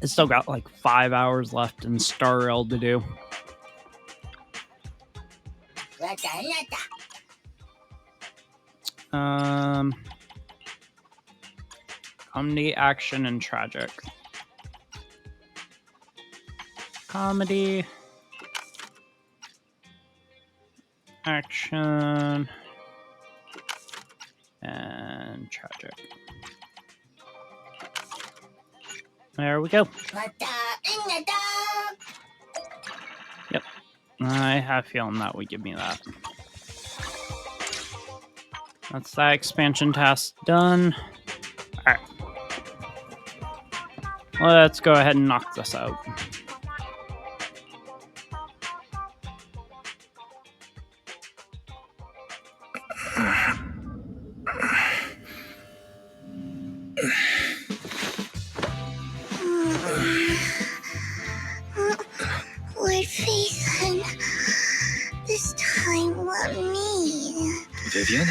I still got like 5 hours left in Star Rail to do. Comedy, action, and tragic. Comedy, action, and tragic. There we go. Yep. I have a feeling that would give me that. That's that expansion task done. Alright. Let's go ahead and knock this out. Lord Phaethon, this time let me. Vivian?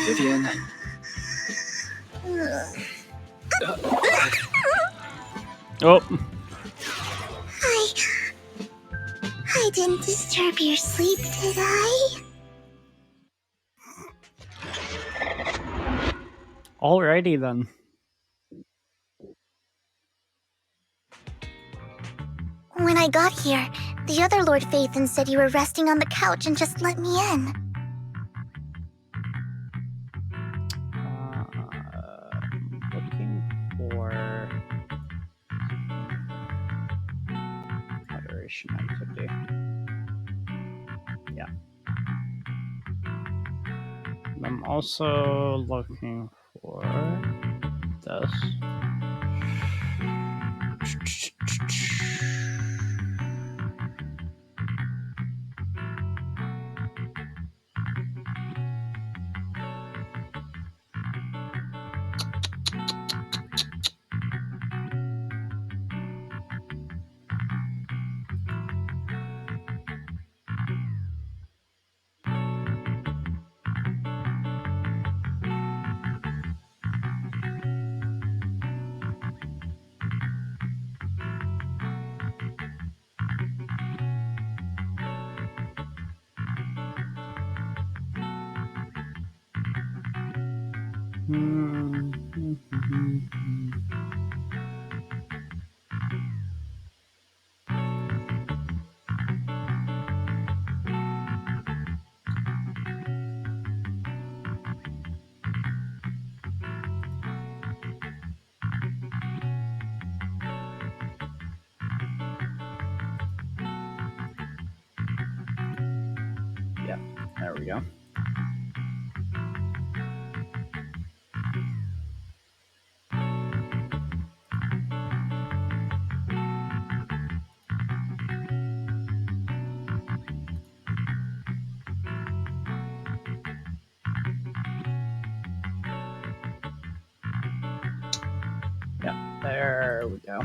Vivian? Oh. I didn't disturb your sleep, did I? Alrighty then. When I got here, the other Lord Phaethon said you were resting on the couch and just let me in. Looking for moderation activity. Yeah. I'm also looking for this. Yeah, there we go. Yeah, there we go.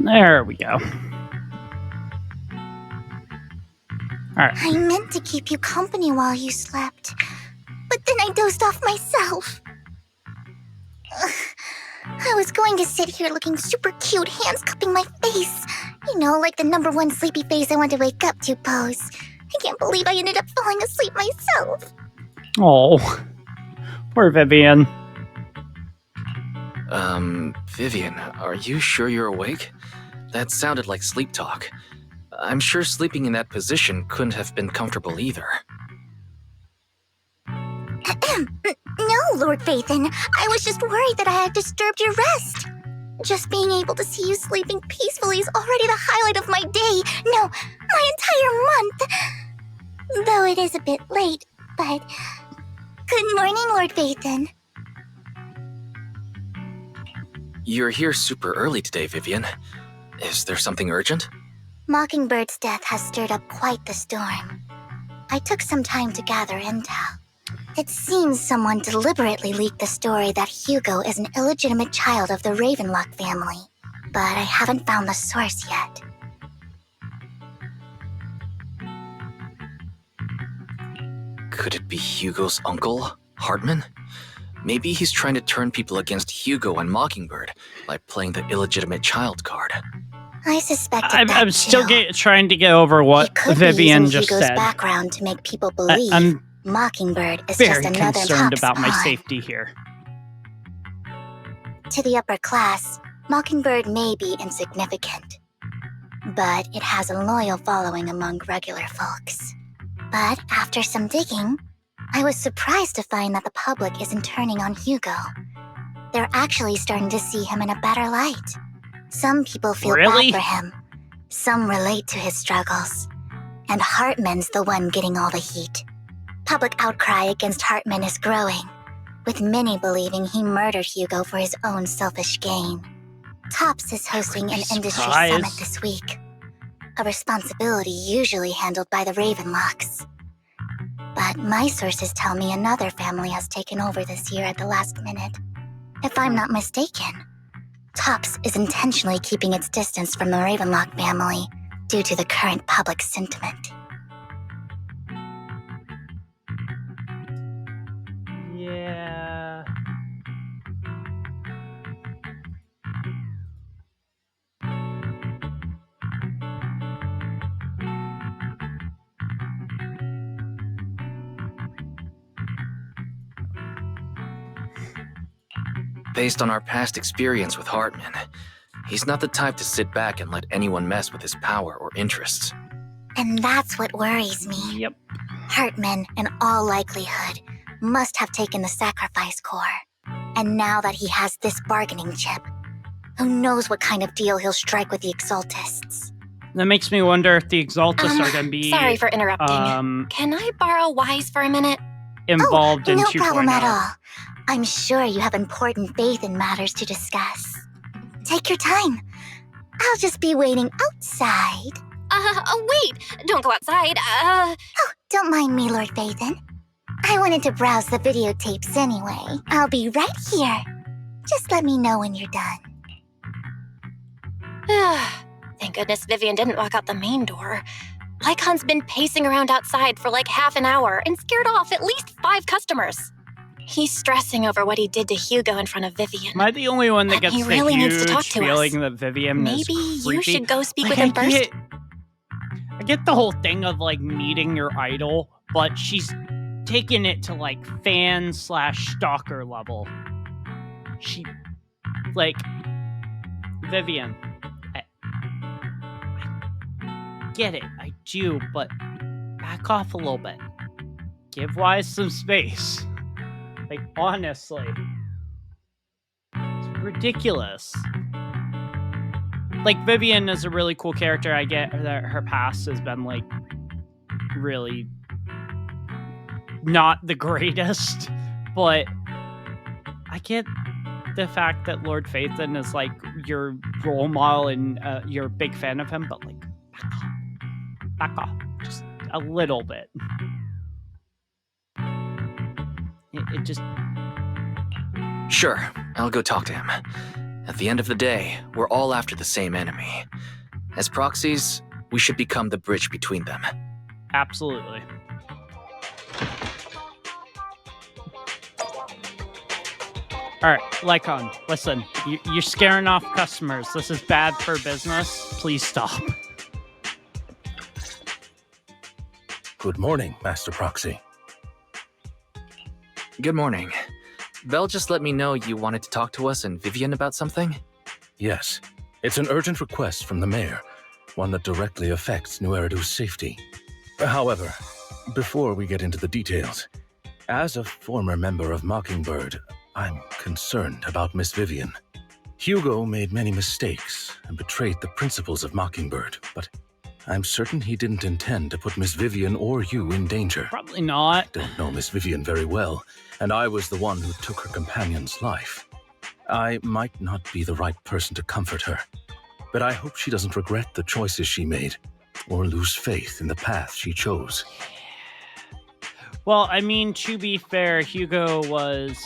There we go. Alright. I meant to keep you company while you slept, but then I dozed off myself. Ugh. I was going to sit here looking super cute, hands cupping my face. You know, like the #1 sleepy face I want to wake up to pose. I can't believe I ended up falling asleep myself. Oh, poor Vivian. Vivian, are you sure you're awake? That sounded like sleep talk. I'm sure sleeping in that position couldn't have been comfortable either. No, Lord Phaethon. I was just worried that I had disturbed your rest. Just being able to see you sleeping peacefully is already the highlight of my day. No, my entire month. Though it is a bit late, but... Good morning, Lord Phaethon. You're here super early today, Vivian. Is there something urgent? Mockingbird's death has stirred up quite the storm. I took some time to gather intel. It seems someone deliberately leaked the story that Hugo is an illegitimate child of the Ravenlock family, but I haven't found the source yet. Could it be Hugo's uncle, Hartman? Maybe he's trying to turn people against Hugo and Mockingbird by playing the illegitimate child card. I suspect I'm still trying to get over He what could Vivian be using just Hugo's said. background to make people believe I'm Mockingbird is very just another concerned top about my spawn. safety here. To the upper class, Mockingbird may be insignificant, but it has a loyal following among regular folks. But after some digging, I was surprised to find that the public isn't turning on Hugo. They're actually starting to see him in a better light. Some people feel Really? bad for him. Some relate to his struggles. And Hartman's the one getting all the heat. Public outcry against Hartman is growing, with many believing he murdered Hugo for his own selfish gain. Tops is hosting an industry surprised. summit this week, a responsibility usually handled by the Ravenlocks. But my sources tell me another family has taken over this year at the last minute. If I'm not mistaken, Tops is intentionally keeping its distance from the Ravenlock family due to the current public sentiment. Yeah. Based on our past experience with Hartman, he's not the type to sit back and let anyone mess with his power or interests. And that's what worries me. Yep. Hartman, in all likelihood, must have taken the sacrifice core. And now that he has this bargaining chip, who knows what kind of deal he'll strike with the Exaltists. That makes me wonder if the Exaltists are going to be Sorry for interrupting. Can I borrow Wise for a minute? involved in no 2.0. problem at all. I'm sure you have important faith in matters to discuss. Take your time. I'll just be waiting outside. Wait! Don't go outside. Oh, don't mind me, Lord Phaethon. I wanted to browse the videotapes anyway. I'll be right here. Just let me know when you're done. Thank goodness Vivian didn't walk out the main door. Lycon's been pacing around outside for like half an hour and scared off at least 5 customers. He's stressing over what he did to Hugo in front of Vivian. Am I the only one that But gets he the really needs to huge talk to feeling us. that Vivian Maybe is you creepy? should go speak Like, with him first. I get the whole thing of like meeting your idol, but she's taking it to like fan/stalker level. She, like, Vivian, I get it, I do, but back off a little bit. Give Wise some space. Like, honestly. It's ridiculous. Like, Vivian is a really cool character. I get that her past has been, like, really not the greatest, but I get the fact that Lord Phaethon is, like, your role model and you're a big fan of him, but, like, back off. Just a little bit. It just... Sure, I'll go talk to him. At the end of the day, we're all after the same enemy. As proxies, we should become the bridge between them. Absolutely. Alright, Lycon, listen. You're scaring off customers. This is bad for business. Please stop. Good morning, Master Proxy. Good morning. Belle just let me know you wanted to talk to us and Vivian about something? Yes, it's an urgent request from the mayor, one that directly affects New Eridu's safety. However, before we get into the details, as a former member of Mockingbird, I'm concerned about Miss Vivian. Hugo made many mistakes and betrayed the principles of Mockingbird, but I'm certain he didn't intend to put Miss Vivian or you in danger. Probably not. Don't know Miss Vivian very well, and I was the one who took her companion's life. I might not be the right person to comfort her, but I hope she doesn't regret the choices she made or lose faith in the path she chose. Well, I mean, to be fair, Hugo was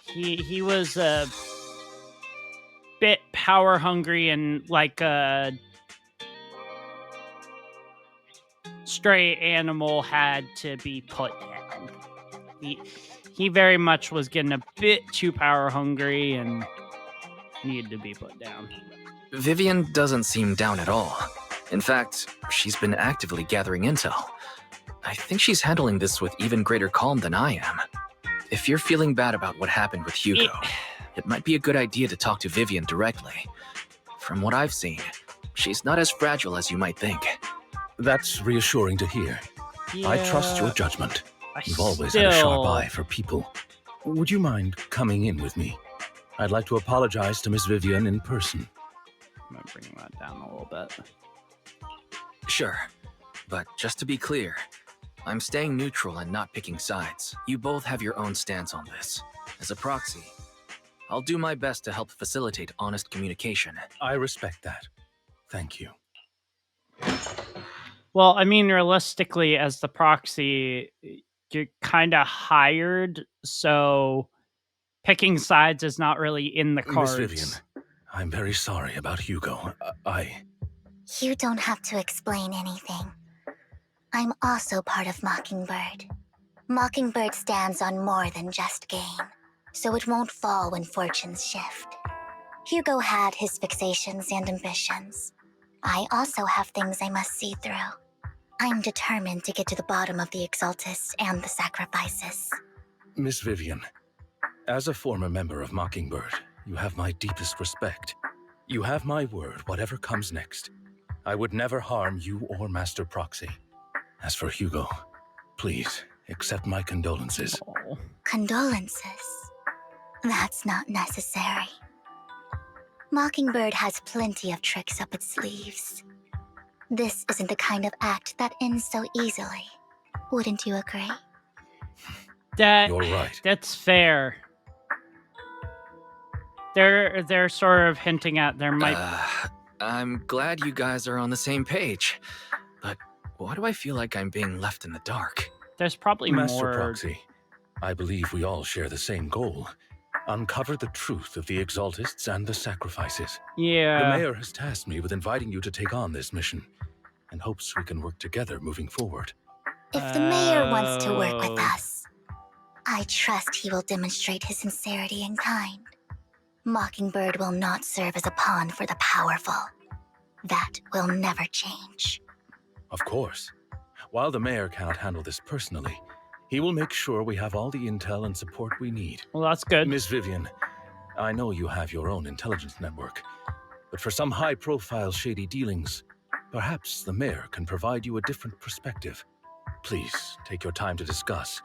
he was a bit power hungry and like a stray animal had to be put down. He very much was getting a bit too power hungry and needed to be put down. Vivian doesn't seem down at all. In fact, she's been actively gathering intel. I think she's handling this with even greater calm than I am. If you're feeling bad about what happened with Hugo, it might be a good idea to talk to Vivian directly. From what I've seen, she's not as fragile as you might think. That's reassuring to hear. I trust your judgment. You've always had a sharp eye for people. Would you mind coming in with me? I'd like to apologize to Miss Vivian in person. I'm gonna bring that down a little bit. Sure, but just to be clear, I'm staying neutral and not picking sides. You both have your own stance on this. As a proxy, I'll do my best to help facilitate honest communication. I respect that. Thank you. Well, I mean, realistically, as the proxy, you're kind of hired, so picking sides is not really in the cards. Miss Vivian, I'm very sorry about Hugo. You don't have to explain anything. I'm also part of Mockingbird. Mockingbird stands on more than just gain, so it won't fall when fortunes shift. Hugo had his fixations and ambitions. I also have things I must see through. I'm determined to get to the bottom of the Exaltists and the sacrifices. Miss Vivian, as a former member of Mockingbird, you have my deepest respect. You have my word, whatever comes next. I would never harm you or Master Proxy. As for Hugo, please accept my condolences. Oh. Condolences? That's not necessary. Mockingbird has plenty of tricks up its sleeves. This isn't the kind of act that ends so easily. Wouldn't you agree? You're right. That's fair. They're sort of hinting at there might. I'm glad you guys are on the same page, but why do I feel like I'm being left in the dark? There's probably Master more. Proxy, I believe we all share the same goal. Uncover the truth of the Exaltists and the sacrifices. Yeah. The mayor has tasked me with inviting you to take on this mission, and hopes we can work together moving forward. If the mayor wants to work with us, I trust he will demonstrate his sincerity and kind. Mockingbird will not serve as a pawn for the powerful. That will never change. Of course. While the mayor cannot handle this personally, he will make sure we have all the intel and support we need. Well, that's good. Miss Vivian, I know you have your own intelligence network, but for some high-profile shady dealings, perhaps the mayor can provide you a different perspective. Please, take your time to discuss.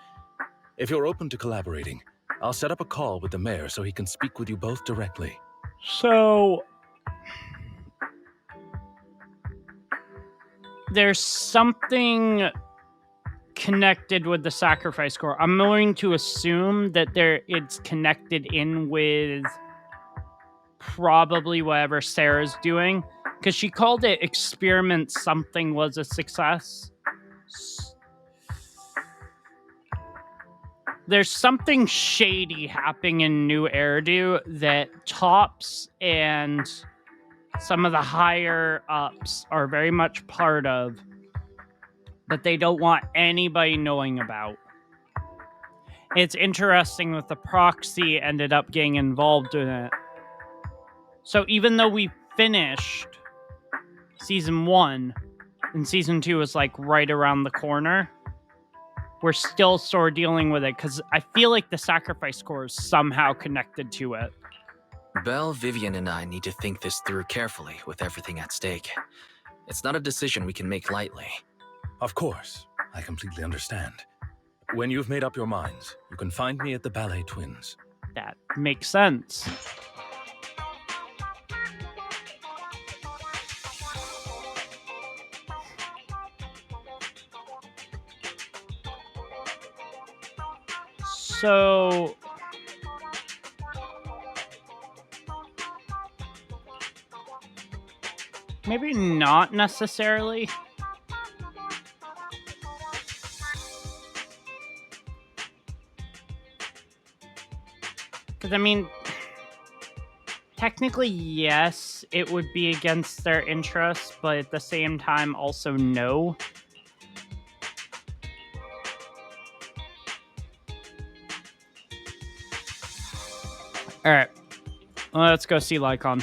If you're open to collaborating, I'll set up a call with the mayor so he can speak with you both directly. So there's something connected with the sacrifice core. I'm going to assume that it's connected in with probably whatever Sarah's doing, because she called it experiment something was a success. There's something shady happening in New Eridu that Tops and some of the higher ups are very much part of, that they don't want anybody knowing about. It's interesting that the proxy ended up getting involved in it. So even though we finished season 1, and season 2 is like right around the corner, we're still sort of dealing with it, because I feel like the sacrifice core is somehow connected to it. Belle, Vivian, and I need to think this through carefully with everything at stake. It's not a decision we can make lightly. Of course, I completely understand. When you've made up your minds, you can find me at the Ballet Twins. That makes sense. So maybe not necessarily. Because, I mean, technically, yes, it would be against their interests, but at the same time, also no. Alright. Let's go see Lycon.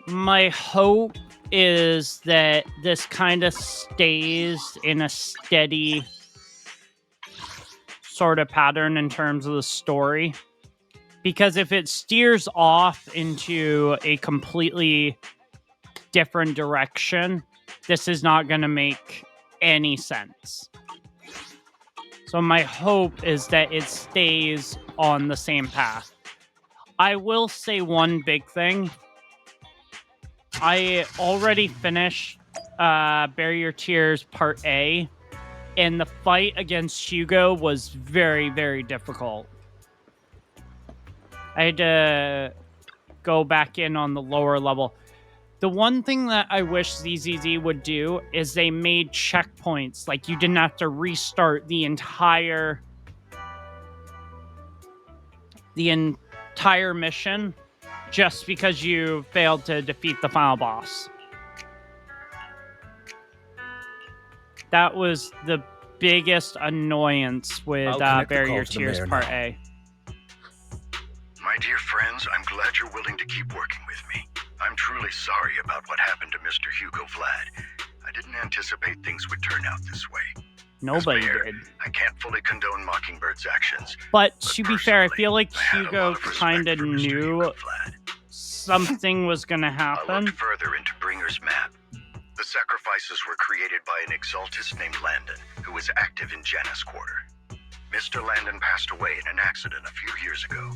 My hope is that this kind of stays in a steady sort of pattern in terms of the story. Because if it steers off into a completely different direction, this is not going to make any sense. So my hope is that it stays on the same path. I will say one big thing. I already finished Bury Your Tears Part A, and the fight against Hugo was very, very difficult. I had to go back in on the lower level. The one thing that I wish Zzz would do is they made checkpoints. Like, you didn't have to restart the entire mission just because you failed to defeat the final boss. That was the biggest annoyance with Bury Your Tears Part A. My dear friends, I'm glad you're willing to keep working with me. I'm truly sorry about what happened to Mr. Hugo Vlad. I didn't anticipate things would turn out this way. Nobody Mayor, did. I can't fully condone Mockingbird's actions. But to be fair, I feel like I had a Hugo lot of respect kind of for Mr. knew Hugo Vlad. something was going to I happen. looked further into Bringer's map. The sacrifices were created by an exaltist named Landon, who was active in Janus Quarter. Mr. Landon passed away in an accident a few years ago.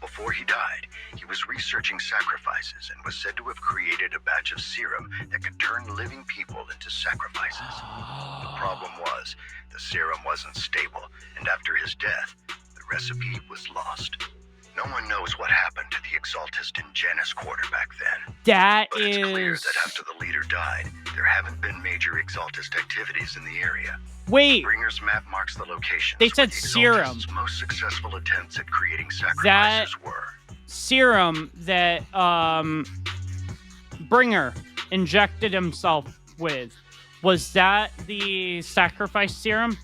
Before he died, he was researching sacrifices and was said to have created a batch of serum that could turn living people into sacrifices. The problem was, the serum wasn't stable, and after his death, the recipe was lost. No one knows what happened to the exaltist in Janus Quarter back then. That But it's clear is... that after the leader died, there haven't been major exaltist activities in the area. Wait, Bringer's map marks the locations They where said the serum. exaltist's most successful attempts at creating sacrifices were. serum that Bringer injected himself with, was that the sacrifice serum?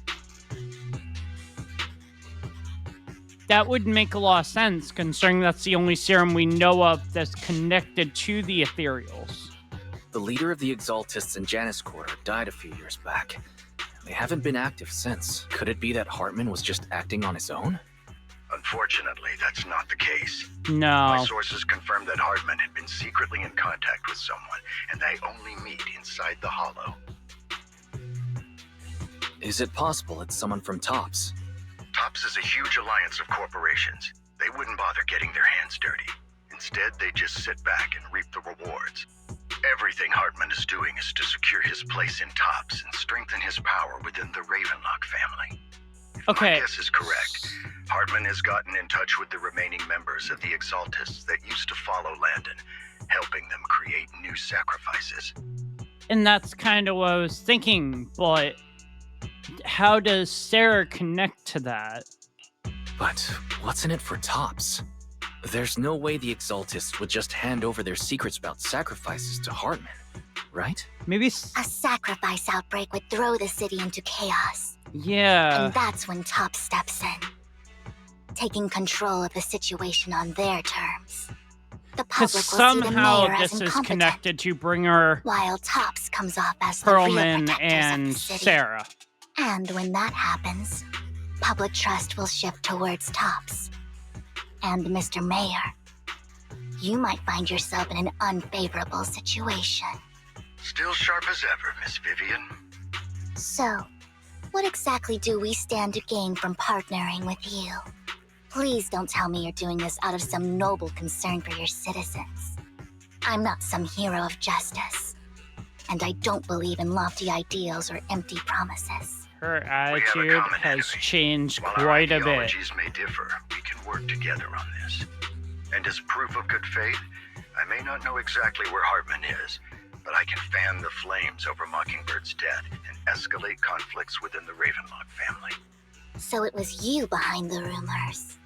That would make a lot of sense, considering that's the only serum we know of that's connected to the Ethereals. The leader of the Exaltists in Janus Quarter died a few years back. They haven't been active since. Could it be that Hartman was just acting on his own? Unfortunately, that's not the case. My No. sources confirmed that Hartman had been secretly in contact with someone, and they only meet inside the Hollow. Is it possible it's someone from TOPS? TOPS is a huge alliance of corporations. They wouldn't bother getting their hands dirty. Instead, they just sit back and reap the rewards. Everything Hartman is doing is to secure his place in TOPS and strengthen his power within the Ravenlock family. If Okay. my guess is correct, Hartman has gotten in touch with the remaining members of the Exaltists that used to follow Landon, helping them create new sacrifices. And that's kind of what I was thinking, but how does Sarah connect to that? But what's in it for TOPS? There's no way the Exaltists would just hand over their secrets about sacrifices to Hartman, right? Maybe... A sacrifice outbreak would throw the city into chaos. Yeah. And that's when Top steps in, taking control of the situation on their terms. The Because public will see the somehow mayor as this is incompetent, connected to Bringer, while Tops comes off as the real Perlman, protectors and of the city. Sarah. And when that happens, public trust will shift towards Tops. And Mr. Mayor, you might find yourself in an unfavorable situation. Still sharp as ever, Miss Vivian. So, what exactly do we stand to gain from partnering with you? Please don't tell me you're doing this out of some noble concern for your citizens. I'm not some hero of justice, and I don't believe in lofty ideals or empty promises. Her We have a attitude common has enemy. changed While our quite a bit. ideologies may differ, we can work together on this. And as proof of good faith, I may not know exactly where Hartman is, but I can fan the flames over Mockingbird's death and escalate conflicts within the Ravenlock family. So it was you behind the rumors.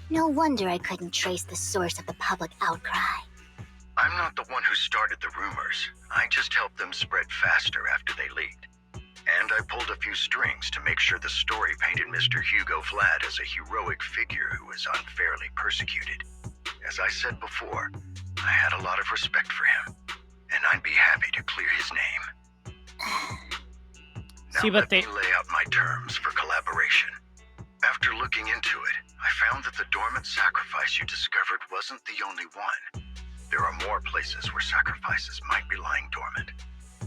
No wonder I couldn't trace the source of the public outcry. I'm not the one who started the rumors. I just helped them spread faster after they leaked. And I pulled a few strings to make sure the story painted Mr. Hugo Vlad as a heroic figure who was unfairly persecuted. As I said before, I had a lot of respect for him, and I'd be happy to clear his name. See, Now but let me lay out my terms for collaboration. After looking into it, I found that the dormant sacrifice you discovered wasn't the only one. There are more places where sacrifices might be lying dormant.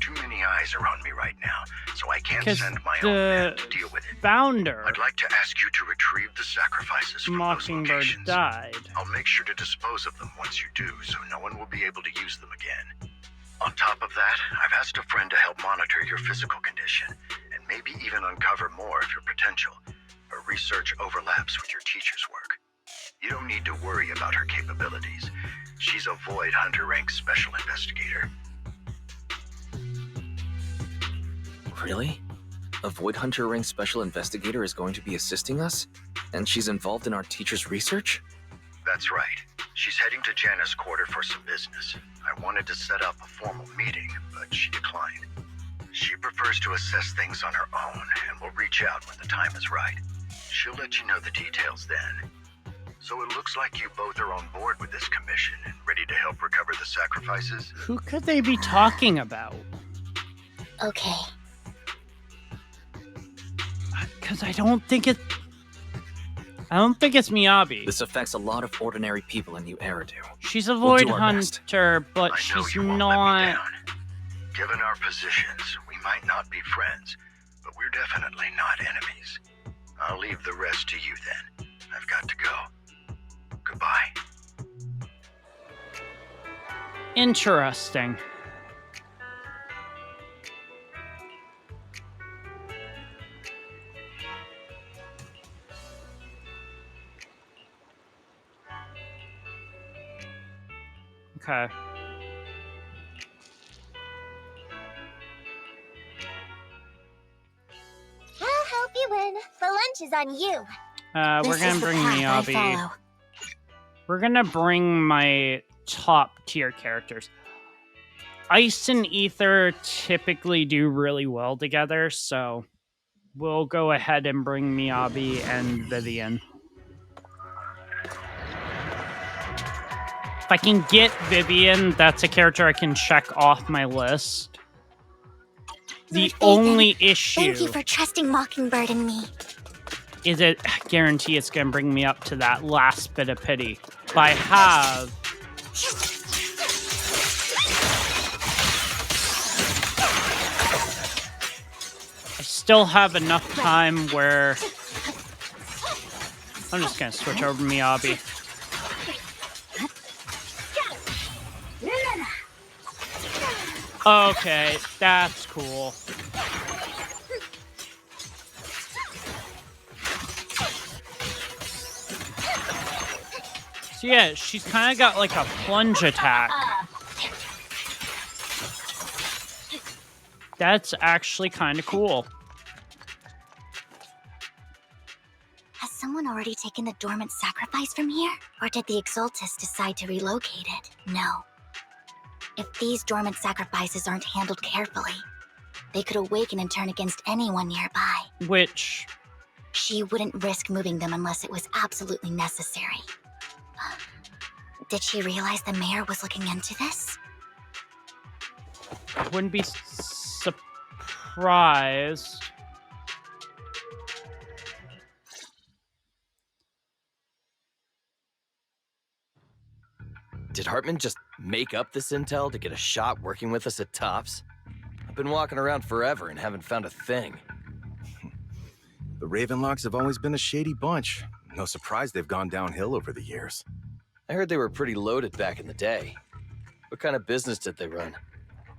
Too many eyes are on me right now, so I can't because send my own men to deal with it. founder, I'd like to ask you to retrieve the sacrifices from those Mockingbird, locations. died. I'll make sure to dispose of them once you do, so no one will be able to use them again. On top of that, I've asked a friend to help monitor your physical condition, and maybe even uncover more of your potential. Her research overlaps with your teacher's work. You don't need to worry about her capabilities. She's a Void Hunter rank special investigator. Really? A Void Hunter rank special investigator is going to be assisting us? And she's involved in our teacher's research? That's right. She's heading to Janus Quarter for some business. I wanted to set up a formal meeting, but she declined. She prefers to assess things on her own, and will reach out when the time is right. She'll let you know the details then. So it looks like you both are on board with this commission and ready to help recover the sacrifices? Who could they be talking about? Okay. Because I don't think it's Miyabi. This affects a lot of ordinary in New Eridu. She's a We'll Void do our best. Hunter, but I know she's you won't let me not. down. Given our positions, we might not be friends, but we're definitely not enemies. I'll leave the rest to you then. I've got to go. Goodbye. Interesting. Okay. I'll help you win. The lunch is on you. We're This gonna is the bring path I Miyabi. follow. We're gonna bring my top tier characters. Ice and Ether typically do really well together, so we'll go ahead and bring Miyabi and Vivian. If I can get Vivian, that's a character I can check off my list. The Lord Nathan, only issue Thank you for trusting Mockingbird and me. is it guarantee it's gonna bring me up to that last bit of pity. But I have I still have enough time where I'm just gonna switch over to Miyabi. Okay, that's cool. So yeah, she's kind of got like a plunge attack. That's actually kind of cool. Has someone already taken the dormant sacrifice from here? Or did the Exaltus decide to relocate it? No. If these dormant sacrifices aren't handled carefully, they could awaken and turn against anyone nearby. Which, She wouldn't risk moving them unless it was absolutely necessary. Did she realize the mayor was looking into this? wouldn't be surprised. Did Hartman just make up this intel to get a shot working with us at Tops? I've been walking around forever and haven't found a thing. The Ravenlocks have always been a shady bunch. No surprise they've gone downhill over the years. I heard they were pretty loaded back in the day. What kind of business did they run?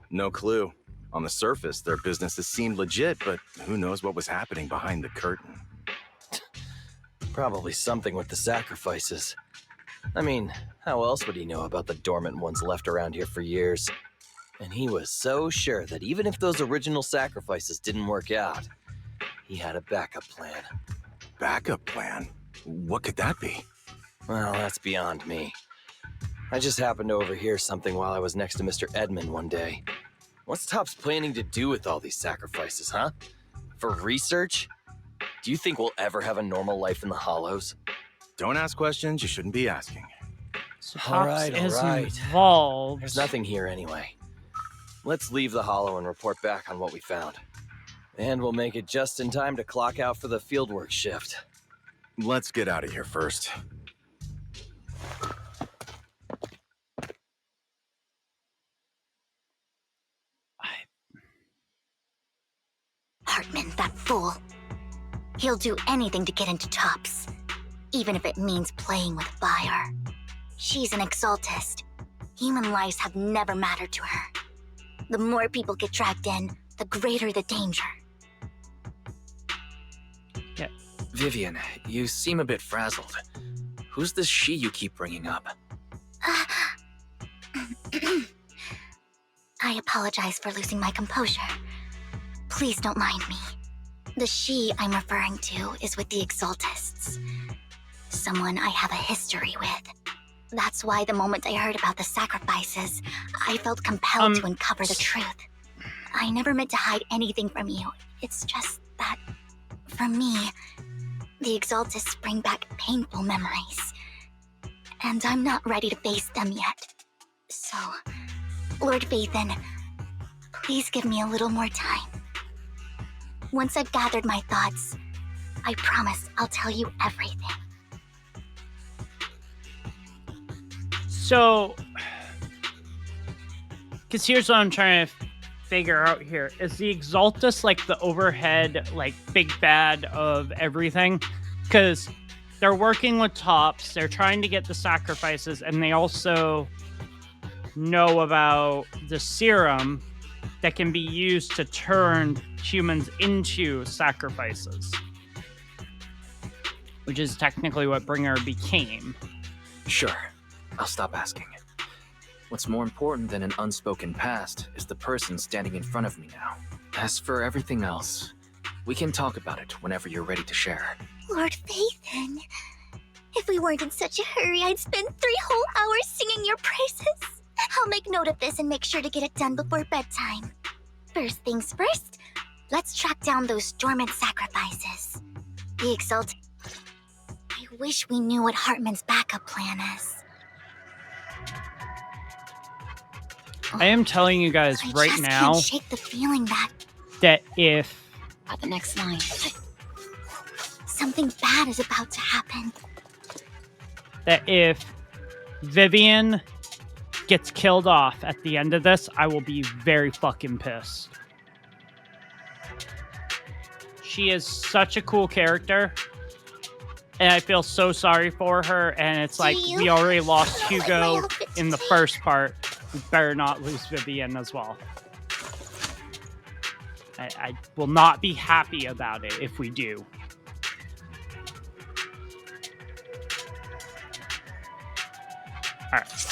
No clue. On the surface, their businesses seemed legit, but who knows what was happening behind the curtain. Probably something with the sacrifices. I mean, how else would he know about the dormant ones left around here for years? And he was so sure that even if those original sacrifices didn't work out, he had a backup plan. Backup plan? What could that be? Well, that's beyond me. I just happened to overhear something while I was next to Mr. Edmund one day. What's Tops planning to do with all these sacrifices, huh? For research? Do you think we'll ever have a normal life in the Hollows? Don't ask questions you shouldn't be asking. So All Tops right, all is right. involved. There's nothing here anyway. Let's leave the Hollow and report back on what we found. And we'll make it just in time to clock out for the fieldwork shift. Let's get out of here first. Hartman, that fool. He'll do anything to get into Tops, even if it means playing with fire. She's an exaltist. Human lives have never mattered to her. The more people get dragged in, the greater the danger. Vivian, you seem a bit frazzled. Who's this she you keep bringing up? I apologize for losing my composure. Please don't mind me. The she I'm referring to is with the Exaltists. Someone I have a history with. That's why the moment I heard about the sacrifices, I felt compelled to uncover the truth. I never meant to hide anything from you. It's just that, for me, the Exaltists bring back painful memories. And I'm not ready to face them yet. So, Lord Vathan, please give me a little more time. Once I've gathered my thoughts, I promise I'll tell you everything. So, because here's what I'm trying to figure out here. Is the Exaltus like the overhead, like, big bad of everything? Because they're working with Tops, they're trying to get the sacrifices, and they also know about the serum that can be used to turn humans into sacrifices. Which is technically what Bringer became. Sure, I'll stop asking. What's more important than an unspoken past is the person standing in front of me now. As for everything else, we can talk about it whenever you're ready to share. Lord Vathan, if we weren't in such a hurry, I'd spend 3 whole hours singing your praises. I'll make note of this and make sure to get it done before bedtime. First things first, let's track down those dormant sacrifices. The Exalt... I wish we knew what Hartman's backup plan is. I am telling you guys right I now just can't shake the feeling that if At the next line. something bad is about to happen. if Vivian gets killed off at the end of this, I will be very fucking pissed. She is such a cool character, and I feel so sorry for her, and it's like, we already lost Hugo in the first part. We better not lose Vivian as well. I will not be happy about it if we do. Alright.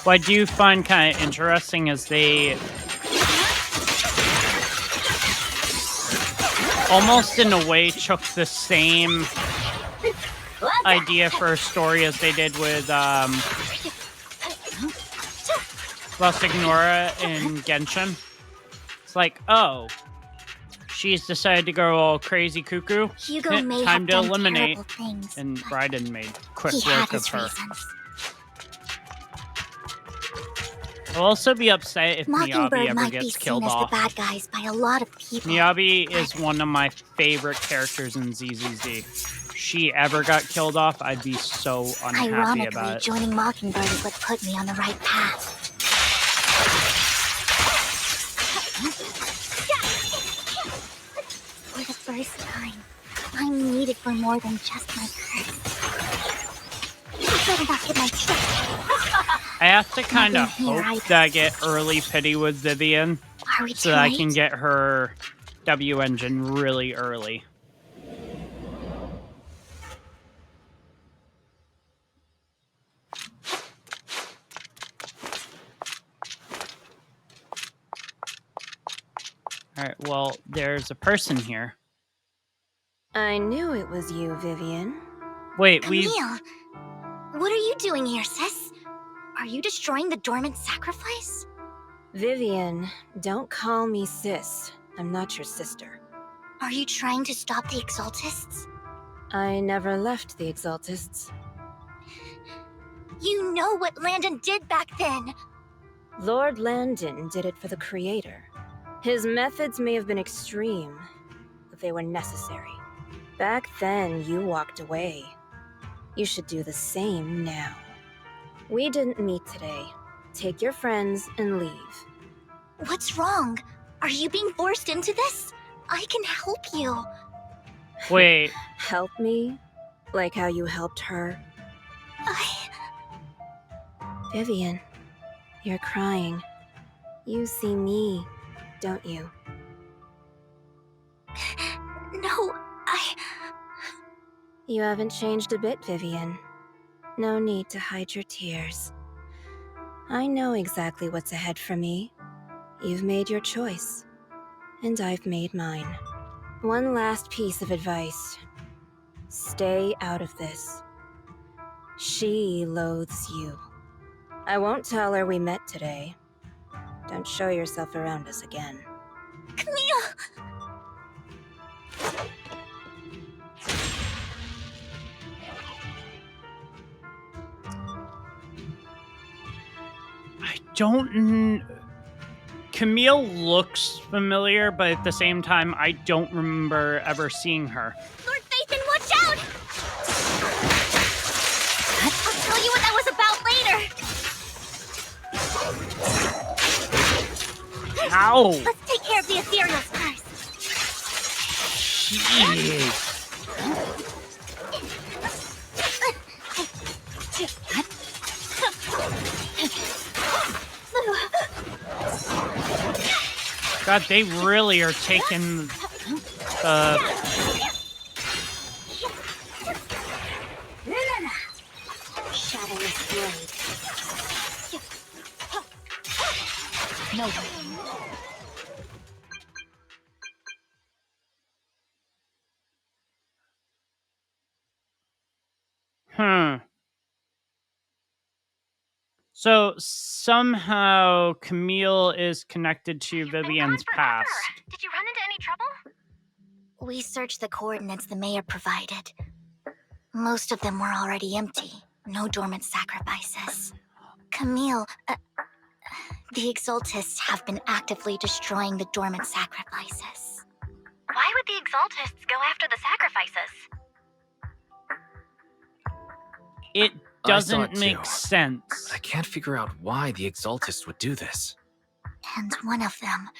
What I do find kind of interesting is they almost in a way took the same idea for a story as they did with Lost Ignora in Genshin. It's like, oh, she's decided to go all crazy cuckoo. Hugo may Time have to done eliminate. terrible things, And but Raiden made quick he had work of his her. reasons. I'll also be upset if Miyabi Mockingbird ever might be gets seen killed as off. the bad guys by a lot of people. Miyabi is one of my favorite characters in ZZZ. She ever got killed off, I'd be so unhappy Ironically, about it. joining Mockingbird is what put me on the right path. For the first time, I'm needed for more than just my curse. You better not hit my truck. I have to kind of Nothing here hope either. that I get early pity with Vivian Are we so too that I late? can get her W engine really early. Alright, well, there's a person here. I knew it was you, Vivian. Wait, Camille, what are you doing here, sis? Are you destroying the dormant sacrifice? Vivian, don't call me sis. I'm not your sister. Are you trying to stop the Exaltists? I never left the Exaltists. You know what Landon did back then! Lord Landon did it for the Creator. His methods may have been extreme, but they were necessary. Back then, you walked away. You should do the same now. We didn't meet today. Take your friends and leave. What's wrong? Are you being forced into this? I can help you. wait. Help me? Like how you helped her? Vivian, you're crying. You see me, don't you? No, You haven't changed a bit, Vivian. No need to hide your tears. I know exactly what's ahead for me. You've made your choice, and I've made mine. One last piece of advice. Stay out of this. She loathes you. I won't tell her we met today. Don't show yourself around us again. Camille! I don't. Camille looks familiar, but at the same time, I don't remember ever seeing her. Lord Phaethon, watch out! I'll tell you what that was about later. Ow! Let's take care of the ethereals first. Jeez. God, they really are taking Shadowless blade. No. So somehow Camille is connected to Vivian's past. Did you run into any trouble? We searched the coordinates the mayor provided. Most of them were already empty. No dormant sacrifices. Camille, the Exaltists have been actively destroying the dormant sacrifices. Why would the Exaltists go after the sacrifices? It I saw doesn't it make too. sense. But I can't figure out why the Exaltists would do this. And one of them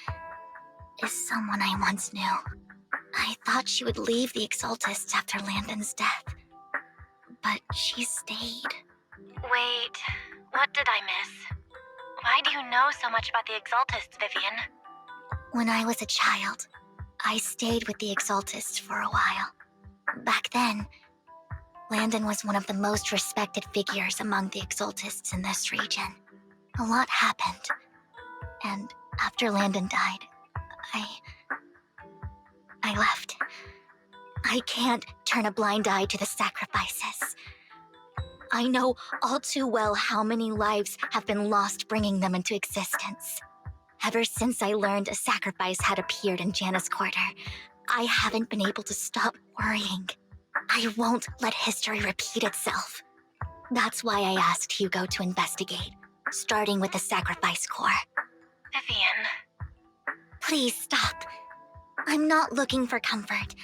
is someone I once knew. I thought she would leave the Exaltists after Landon's death. But she stayed. Wait, what did I miss? Why do you know so much about the Exaltists, Vivian? When I was a child, I stayed with the Exaltists for a while. Back then, Landon was one of the most respected figures among the Exaltists in this region. A lot happened. And after Landon died, I left. I can't turn a blind eye to the sacrifices. I know all too well how many lives have been lost bringing them into existence. Ever since I learned a sacrifice had appeared in Janus Quarter, I haven't been able to stop worrying. I won't let history repeat itself. That's why I asked Hugo to investigate, starting with the Sacrifice Corps. Vivian. Please stop. I'm not looking for comfort.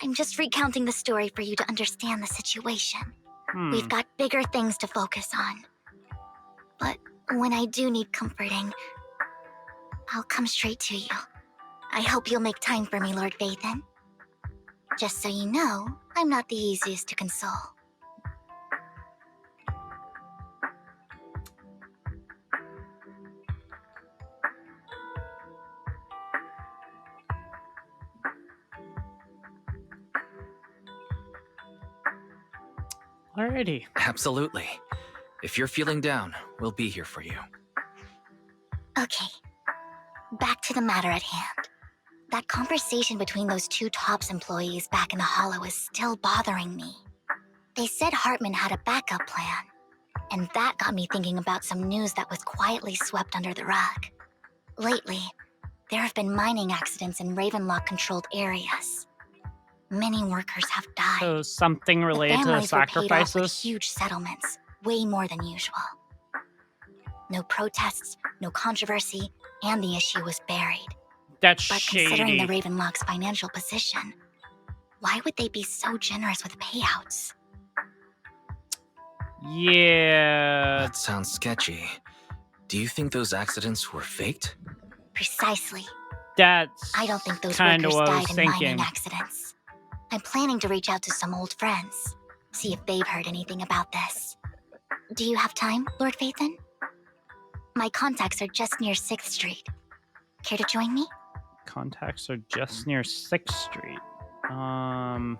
I'm just recounting the story for you to understand the situation. We've got bigger things to focus on. But when I do need comforting, I'll come straight to you. I hope you'll make time for me, Lord Phaethon. Just so you know, I'm not the easiest to console. Alrighty. Absolutely. If you're feeling down, we'll be here for you. Okay, back to the matter at hand. That conversation between those two TOPS employees back in the Hollow is still bothering me. They said Hartman had a backup plan, and that got me thinking about some news that was quietly swept under the rug. Lately, there have been mining accidents in Ravenlock-controlled areas. Many workers have died. So something The related to the families were paid off with sacrifices? huge settlements, way more than usual. No protests, no controversy, and the issue was buried. That's But considering the shady. Ravenlock's financial position, why would they be so generous with payouts? Yeah. That sounds sketchy. Do you think those accidents were faked? Precisely. That's I don't think those kind of workers what I died was in thinking. mining accidents. I'm planning to reach out to some old friends, see if they've heard anything about this. Do you have time, Lord Phaethon? My contacts are just near 6th Street. Care to join me? Contacts are just near 6th Street. There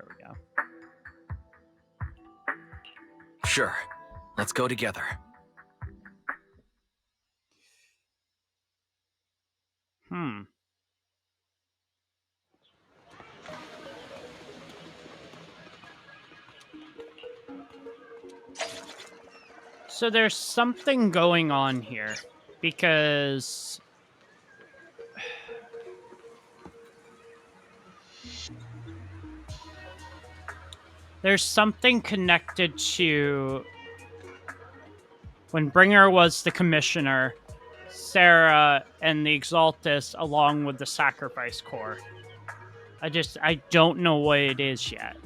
we go. Sure. Let's go together. So there's something going on here because there's something connected to when Bringer was the commissioner, Sarah and the Exaltus along with the Sacrifice Corps. I don't know what it is yet.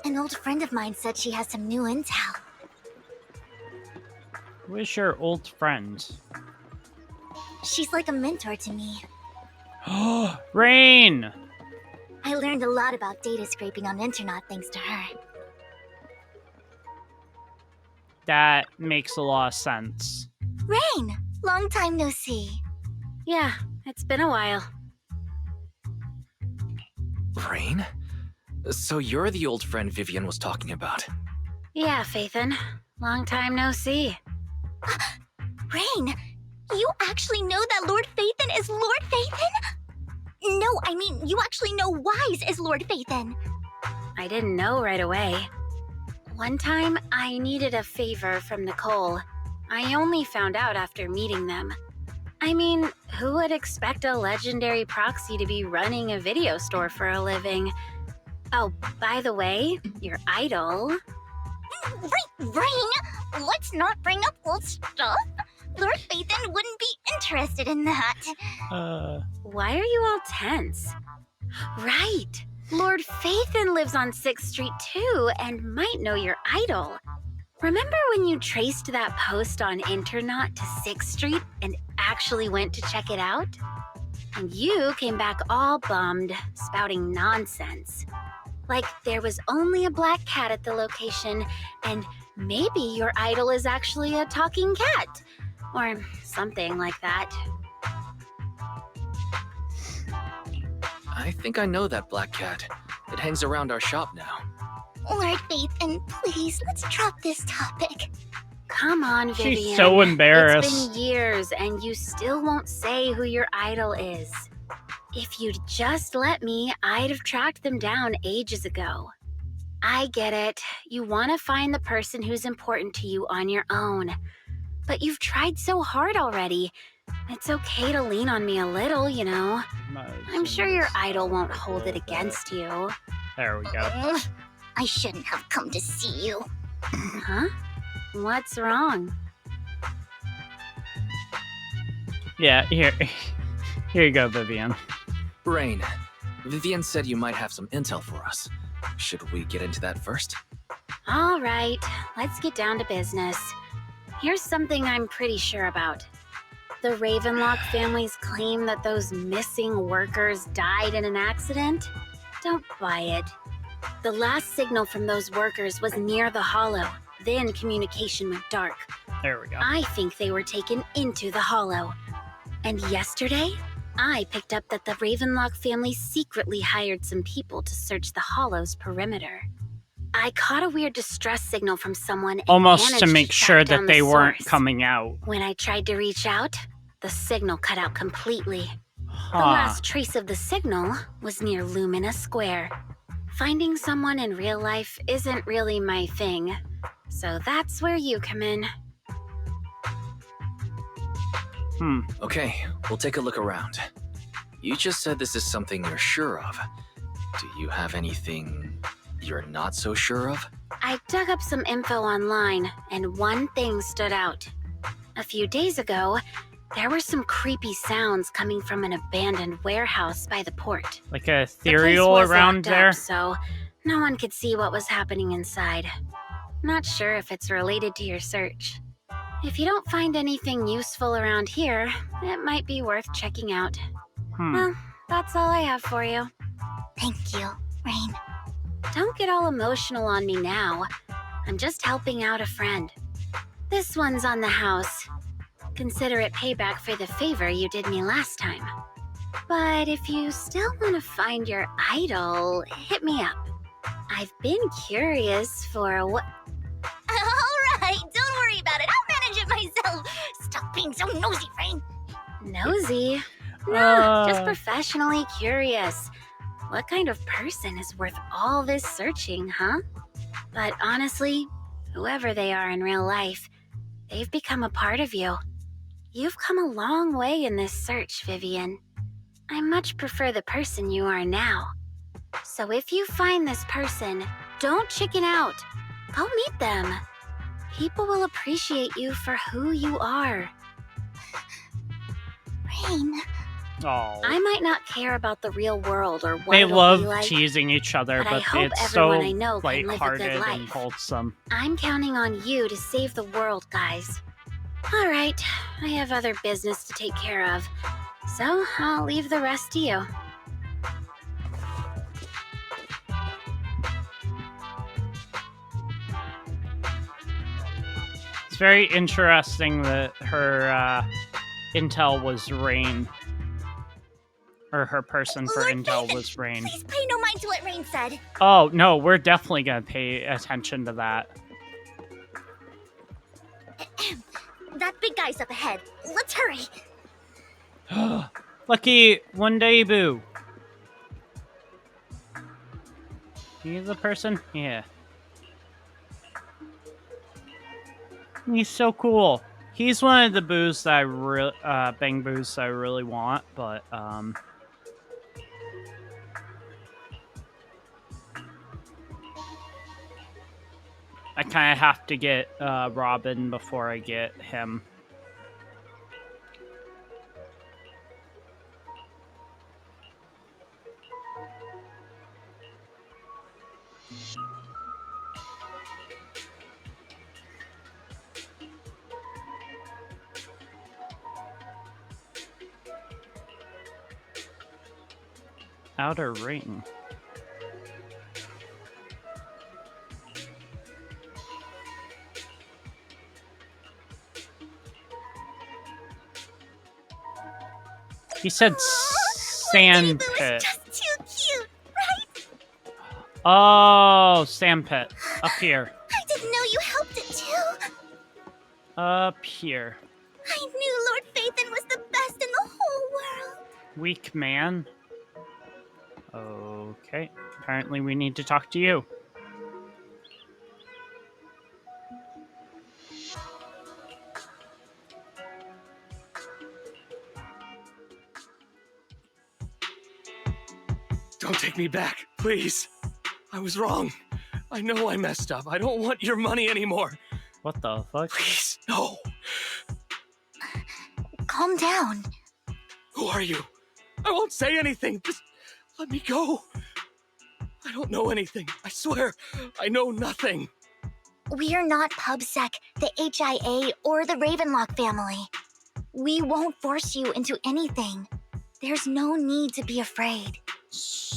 An old friend of mine said she has some new intel. Who is your old friend? She's like a mentor to me. Rain! I learned a lot about data scraping on Internet thanks to her. That makes a lot of sense. Rain! Long time no see. Yeah, it's been a while. Rain? So you're the old friend Vivian was talking about. Yeah, Phaethon. Long time no see. Rain! You actually know that Lord Phaethon is Lord Phaethon? No, I mean, you actually know Wise is Lord Phaethon. I didn't know right away. One time, I needed a favor from Nicole. I only found out after meeting them. I mean, who would expect a legendary proxy to be running a video store for a living? Oh, by the way, your idol... Rain! Let's not bring up old stuff. Lord Phaethon wouldn't be interested in that. Why are you all tense? Right! Lord Phaethon lives on 6th Street too, and might know your idol. Remember when you traced that post on Internet to 6th Street and actually went to check it out? And you came back all bummed, spouting nonsense. Like there was only a black cat at the location, and maybe your idol is actually a talking cat. Or something like that. I think I know that black cat. It hangs around our shop now. Lord Phaethon, please, let's drop this topic. Come on, Vivian. She's so embarrassed. It's been years, and you still won't say who your idol is. If you'd just let me, I'd have tracked them down ages ago. I get it. You want to find the person who's important to you on your own. But you've tried so hard already. It's okay to lean on me a little, you know. I'm sure your idol won't hold it against you. There we go. I shouldn't have come to see you. Huh? What's wrong? Yeah, here you go, Vivian. Rain, Vivian said you might have some intel for us. Should we get into that first? All right, let's get down to business. Here's something I'm pretty sure about. The Ravenlock family's claim that those missing workers died in an accident? Don't buy it. The last signal from those workers was near the Hollow. Then communication went dark. There we go. I think they were taken into the Hollow. And yesterday, I picked up that the Ravenlock family secretly hired some people to search the Hollow's perimeter. I caught a weird distress signal from someone and Almost to managed make track sure down that the they weren't source. coming out. When I tried to reach out, the signal cut out completely. Huh. The last trace of the signal was near Lumina Square. Finding someone in real life isn't really my thing, so that's where you come in. Okay, we'll take a look around. You just said this is something you're sure of. Do you have anything you're not so sure of? I dug up some info online, and one thing stood out. A few days ago, there were some creepy sounds coming from an abandoned warehouse by the port. Like a The place ethereal was around locked there? up, so no one could see what was happening inside. Not sure if it's related to your search. If you don't find anything useful around here, it might be worth checking out. Well, that's all I have for you. Thank you, Rain. Don't get all emotional on me now. I'm just helping out a friend. This one's on the house. Consider it payback for the favor you did me last time. But if you still want to find your idol, hit me up. I've been curious for what... Alright, don't worry about it. I'll manage it myself. Stop being so nosy, Rain. Nosy? No, just professionally curious. What kind of person is worth all this searching, huh? But honestly, whoever they are in real life, they've become a part of you. You've come a long way in this search, Vivian. I much prefer the person you are now. So if you find this person, don't chicken out. Go meet them. People will appreciate you for who you are. Rain. Oh. I might not care about the real world or what They it'll love be like, teasing each other, but I but hope it's so everyone I know can live a good lighthearted and life. wholesome. I'm counting on you to save the world, guys. All right, I have other business to take care of, so I'll leave the rest to you. It's very interesting that her intel was Rain. Or her person for Lord intel Nathan, was Rain. Please pay no mind to what Rain said. Oh, no, we're definitely gonna pay attention to that. That big guy's up ahead. Let's hurry. Lucky one day boo. He's the person? Yeah. He's so cool. He's one of the boos that I bang boos that I really want, but I kind of have to get Robin before I get him. Outer ring. He said sand Boo is pit. just too cute, right? Oh, sand pit. Up here. I didn't know you helped it too. Up here. I knew Lord Phaethon was the best in the whole world. Weak man. Okay. Apparently we need to talk to you. Don't take me back, please. I was wrong. I know I messed up. I don't want your money anymore. What the fuck? Please, no. Calm down. Who are you? I won't say anything. Just let me go. I don't know anything. I swear, I know nothing. We're not PubSec, the HIA, or the Ravenlock family. We won't force you into anything. There's no need to be afraid.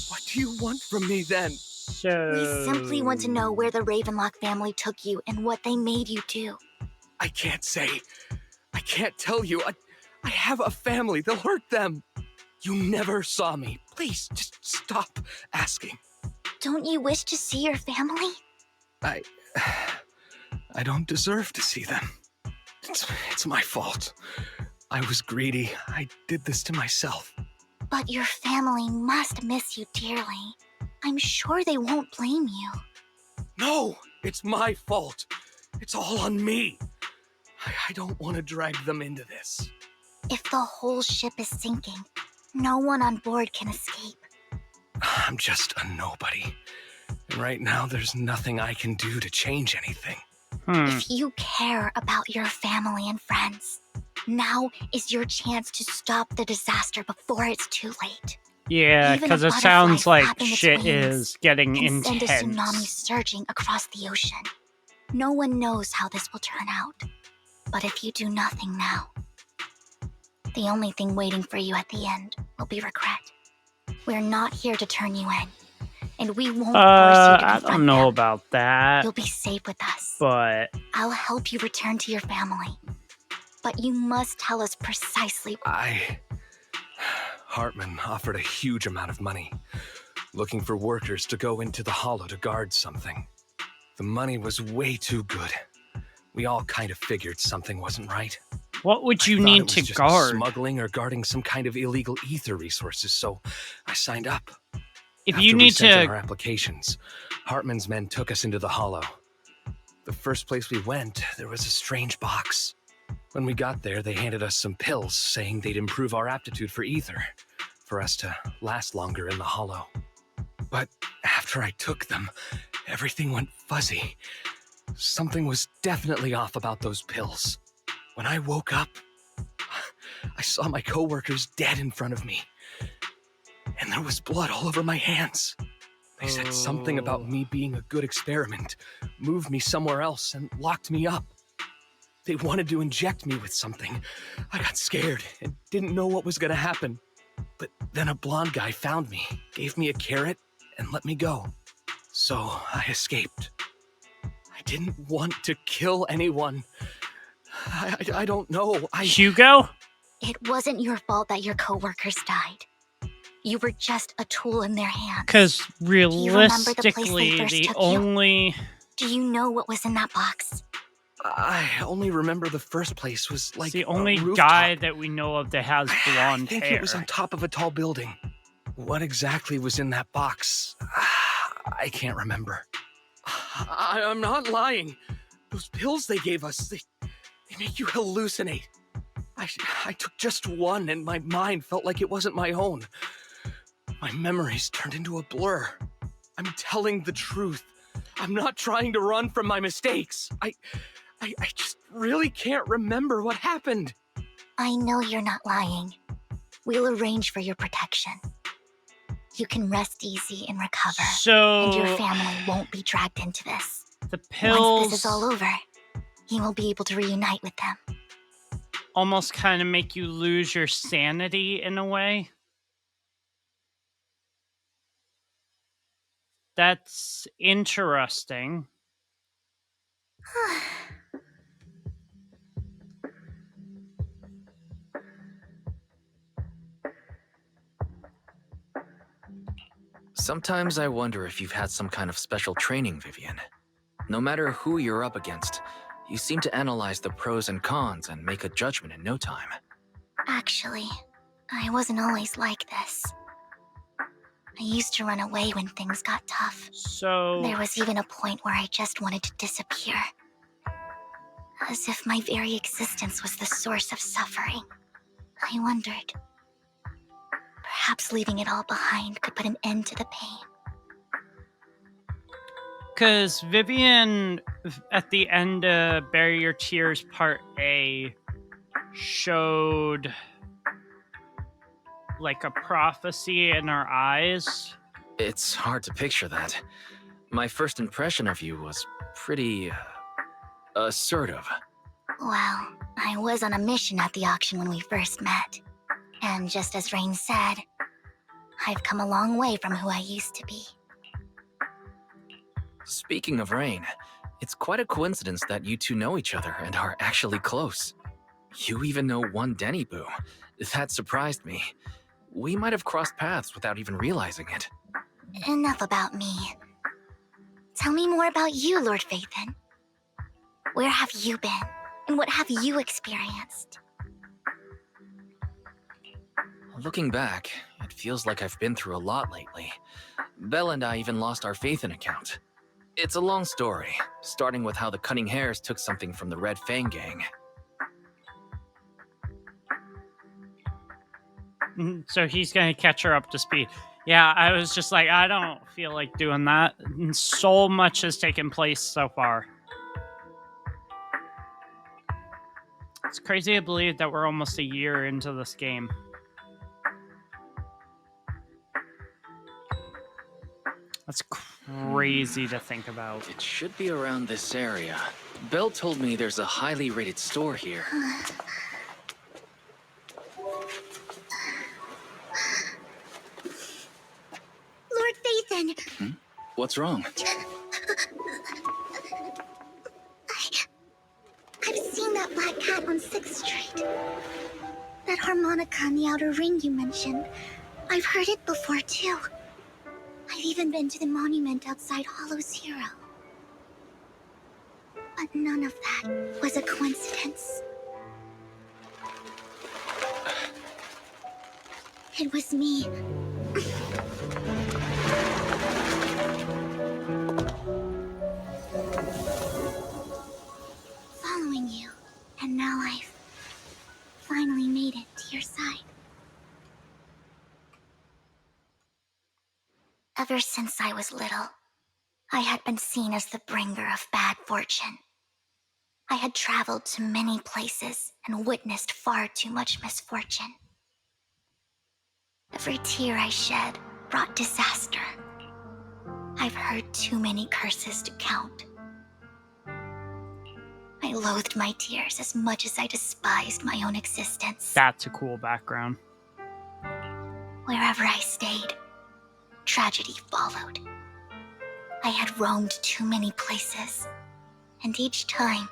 What do you want from me then? So... We simply want to know where the Ravenlock family took you and what they made you do. I can't say. I can't tell you. I have a family. They'll hurt them. You never saw me. Please, just stop asking. Don't you wish to see your family? I don't deserve to see them. It's my fault. I was greedy. I did this to myself. But your family must miss you dearly. I'm sure they won't blame you. No, it's my fault. It's all on me. I don't want to drag them into this. If the whole ship is sinking, no one on board can escape. I'm just a nobody. And right now, there's nothing I can do to change anything. If you care about your family and friends, now is your chance to stop the disaster before it's too late. Yeah, Even because a it sounds butterfly like flapping its shit wings is getting can send a tsunami intense. surging across the ocean. No one knows how this will turn out. But if you do nothing now, the only thing waiting for you at the end will be regret. We're not here to turn you in, and we won't force you to I confront don't know them. about that, You'll be safe with us. but I'll help you return to your family. But you must tell us precisely. Hartman offered a huge amount of money, looking for workers to go into the hollow to guard something. The money was way too good. We all kind of figured something wasn't right. what would you I thought need it was to just guard? smuggling or guarding some kind of illegal ether resources, so I signed up. If After you we need sent in to, our applications, Hartman's men took us into the hollow. The first place we went, there was a strange box. When we got there, they handed us some pills, saying they'd improve our aptitude for ether, for us to last longer in the hollow. But after I took them, everything went fuzzy. Something was definitely off about those pills. When I woke up, I saw my coworkers dead in front of me. And there was blood all over my hands. They said something about me being a good experiment, moved me somewhere else, and locked me up. They wanted to inject me with something. I got scared and didn't know what was gonna happen. But then a blonde guy found me, gave me a carrot, and let me go. So I escaped. I didn't want to kill anyone. I don't know. Hugo? It wasn't your fault that your coworkers died. You were just a tool in their hands. Because you remember the place they realistically, first the took you? only... Do you know what was in that box? I only remember the first place was like the a only rooftop. guy that we know of that has blonde I think hair. it was on top of a tall building. What exactly was in that box? I can't remember. I'm not lying. Those pills they gave us, they make you hallucinate. I took just one and my mind felt like it wasn't my own. My memories turned into a blur. I'm telling the truth. I'm not trying to run from my mistakes. I just really can't remember what happened. I know you're not lying. We'll arrange for your protection. You can rest easy and recover. And your So, family won't be dragged into this. the pills Once this is all over, you will be able to reunite with them. almost kind of make you lose your sanity in a way. That's interesting. Sometimes I wonder if you've had some kind of special training, Vivian. No matter who you're up against, you seem to analyze the pros and cons and make a judgment in no time. Actually, I wasn't always like this. I used to run away when things got tough. So, There was even a point where I just wanted to disappear. As if my very existence was the source of suffering. I wondered. Perhaps leaving it all behind could put an end to the pain. because Vivian, at the end of Bury Your Tears Part A, showed like a prophecy in her eyes. It's hard to picture that. My first impression of you was pretty assertive. Well, I was on a mission at the auction when we first met. And just as Rain said, I've come a long way from who I used to be. Speaking of Rain, it's quite a coincidence that you two know each other and are actually close. You even know one Denny Boo. That surprised me. We might have crossed paths without even realizing it. Enough about me. Tell me more about you, Lord Phaethon. Where have you been? And what have you experienced? Looking back, it feels like I've been through a lot lately. Belle and I even lost our Phaethon account. It's a long story, starting with how the Cunning Hares took something from the Red Fang gang. So he's gonna catch her up to speed. Yeah, I was just like, I don't feel like doing that. So much has taken place so far. It's crazy to believe that we're almost a year into this game. That's crazy to think about. It should be around this area. Belle told me there's a highly rated store here. Lord Phaethon! What's wrong? I've seen that black cat on 6th Street. That harmonica in the outer ring you mentioned. I've heard it before, too. I've even been to the monument outside Hollow's Hero. But none of that was a coincidence. It was me. Following you, and now I've finally made it to your side. Ever since I was little, I had been seen as the bringer of bad fortune. I had traveled to many places and witnessed far too much misfortune. Every tear I shed brought disaster. I've heard too many curses to count. I loathed my tears as much as I despised my own existence. That's a cool background. Wherever I stayed, tragedy followed. I had roamed too many places, and each time,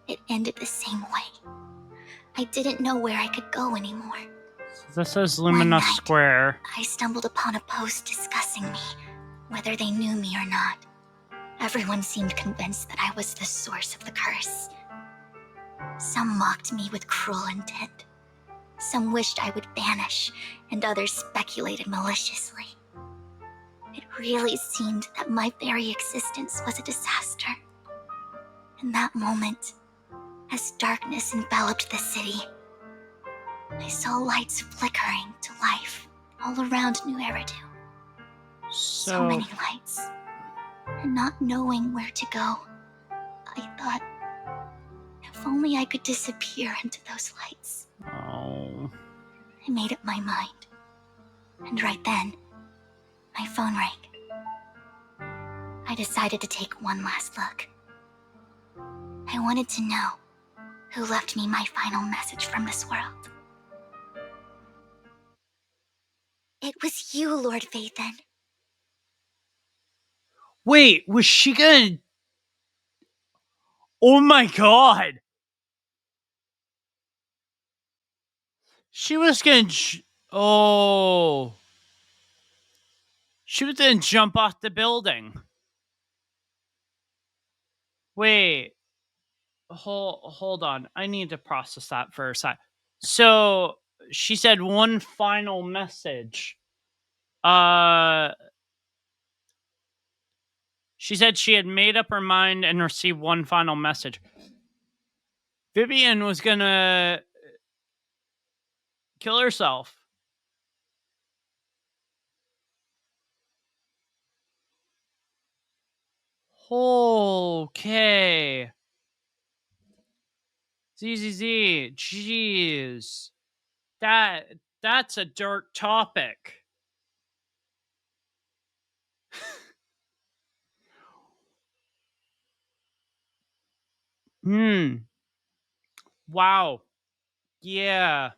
it ended the same way. I didn't know where I could go anymore. So this is Lumina Square. I stumbled upon a post discussing me, whether they knew me or not. Everyone seemed convinced that I was the source of the curse. Some mocked me with cruel intent. Some wished I would vanish, and others speculated maliciously. It really seemed that my very existence was a disaster. In that moment, as darkness enveloped the city, I saw lights flickering to life all around New Eridu. So many lights. And not knowing where to go, I thought, if only I could disappear into those lights. Oh. I made up my mind. And right then, my phone rang. I decided to take one last look. I wanted to know who left me my final message from this world. It was you, Lord Phaethon. Wait, was she gonna... Oh my god! She was gonna... Oh... She was gonna jump off the building. Wait. Hold on. I need to process that for a sec. So, she said one final message. She said she had made up her mind and received one final message. Vivian was gonna kill herself. Okay. ZZZ. Jeez. That's a dark topic. Wow. Yeah.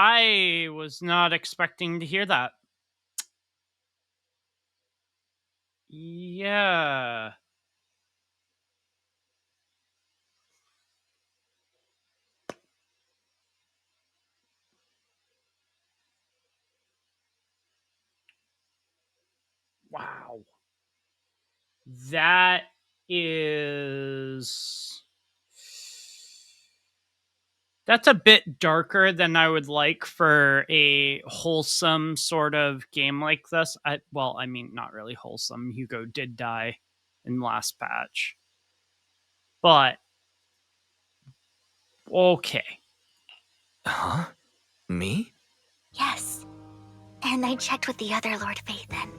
I was not expecting to hear that. Yeah. Wow. That is... That's a bit darker than I would like for a wholesome sort of game like this. I mean, not really wholesome. Hugo did die in the last patch. But, okay. Huh? Me? Yes. And I checked with the other Lord Phaethon.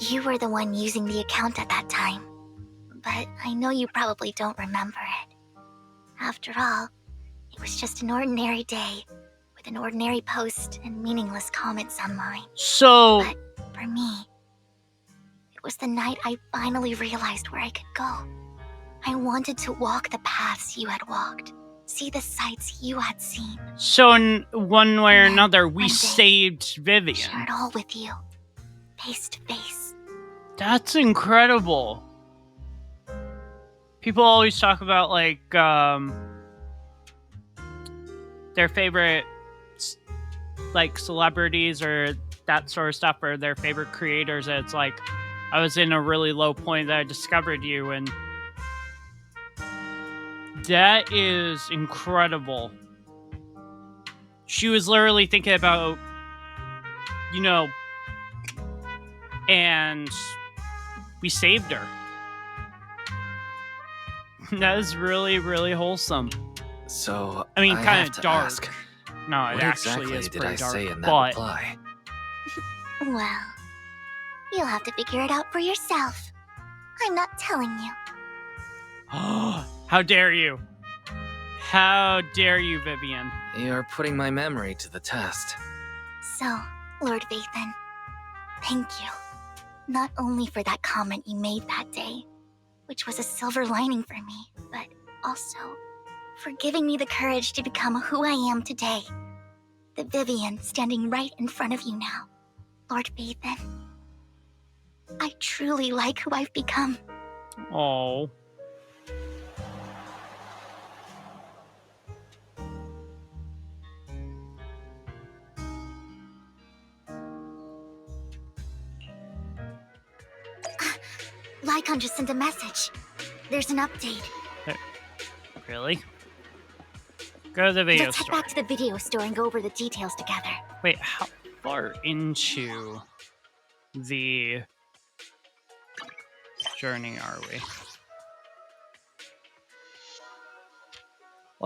You were the one using the account at that time. But I know you probably don't remember it. After all, it was just an ordinary day, with an ordinary post and meaningless comments online. So... But for me, it was the night I finally realized where I could go. I wanted to walk the paths you had walked, see the sights you had seen. So in one way or And then, another, one we day, saved share Vivian. it all with you, face to face. That's incredible. People always talk about, like, their favorite, like, celebrities or that sort of stuff, or their favorite creators. And it's like, I was in a really low point that I discovered you, and that is incredible. She was literally thinking about, you know, and we saved her. That is really, really wholesome. So, I mean, kind have of to dark. ask, No, it what actually exactly is did pretty I dark. say in that But reply? Well, you'll have to figure it out for yourself. I'm not telling you. how dare you? How dare you, Vivian? You're putting my memory to the test. So, Lord Phaethon, thank you. Not only for that comment you made that day, which was a silver lining for me, but also for giving me the courage to become who I am today. The Vivian standing right in front of you now. Lord Phaethon, I truly like who I've become. Oh. Lycon just sent a message. There's an update. Really? Go to the video Let's head store. back to the video store and go over the details together. Wait, how far into the journey are we?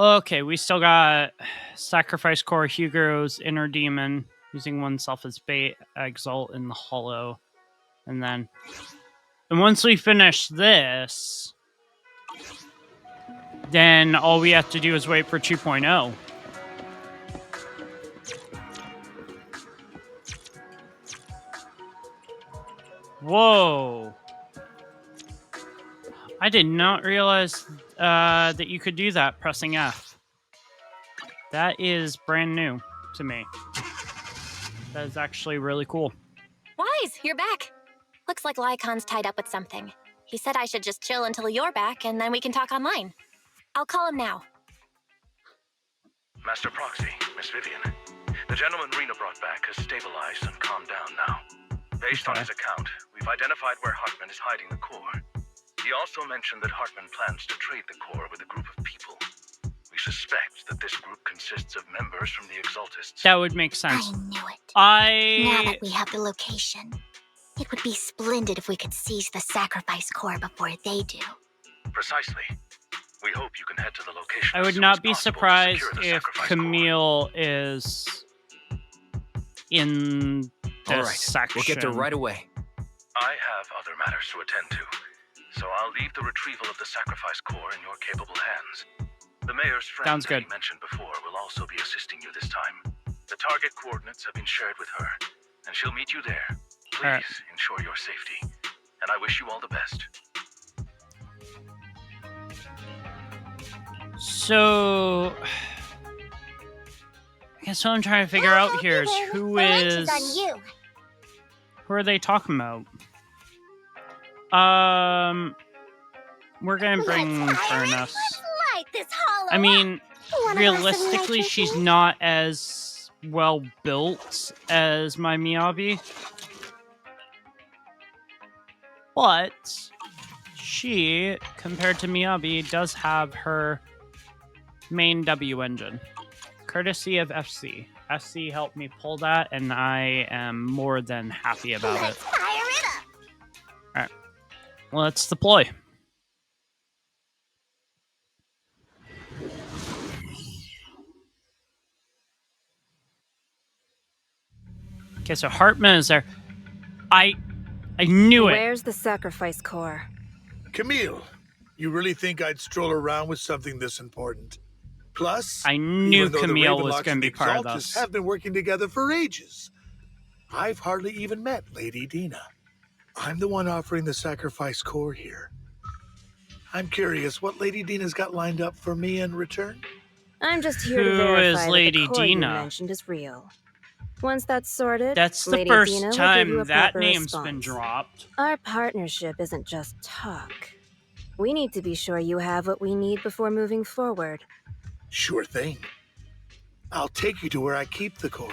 Okay, we still got Sacrifice Core, Hugo's Inner Demon, using oneself as bait, Exalt in the Hollow. And once we finish this, then all we have to do is wait for 2.0. Whoa. I did not realize that you could do that pressing F. That is brand new to me. That is actually really cool. Wise, you're back. Looks like Lycon's tied up with something. He said I should just chill until you're back, and then we can talk online. I'll call him now. Master Proxy, Miss Vivian. The gentleman Rena brought back has stabilized and calmed down now. Based on his account, we've identified where Hartman is hiding the core. He also mentioned that Hartman plans to trade the core with a group of people. We suspect that this group consists of members from the Exaltists. That would make sense. I knew it. Now that I... we have the location, it would be splendid if we could seize the sacrifice core before they do. Precisely. We hope you can head to the location. I as would soon not as be possible to surprised secure the if sacrifice core. Camille is in this All right, section. we'll get there right away. I have other matters to attend to, so I'll leave the retrieval of the sacrifice core in your capable hands. The mayor's friend Sounds that good. he mentioned before will also be assisting you this time. The target coordinates have been shared with her, and she'll meet you there. Please All right. ensure your safety, and I wish you all the best. So... I guess what I'm trying to figure out here is who The lunch is on is... you. Who are they talking about? We're gonna bring Furnace. Light this hollow I mean, up. realistically, she's not as well built as my Miyabi. But she, compared to Miyabi, does have her main W engine. Courtesy of FC. FC helped me pull that, and I am more than happy about it. Let's fire it up. Alright. Let's deploy. Okay, so Hartman is there. I knew it. Where's the sacrifice core? Camille, you really think I'd stroll around with something this important? Plus, I knew even though the Camille was Ravenlocks going to and be part of Exaltus this. have been working together for ages. I've hardly even met Lady Dina. I'm the one offering the sacrifice core here. I'm curious what Lady Dina's got lined up for me in return. I'm just here to Who verify is that Lady the core you Dina? mentioned is real. Once that's sorted, That's the Lady first Dina will give time you a that proper name's response. been dropped. Our partnership isn't just talk. We need to be sure you have what we need before moving forward. Sure thing. I'll take you to where I keep the core.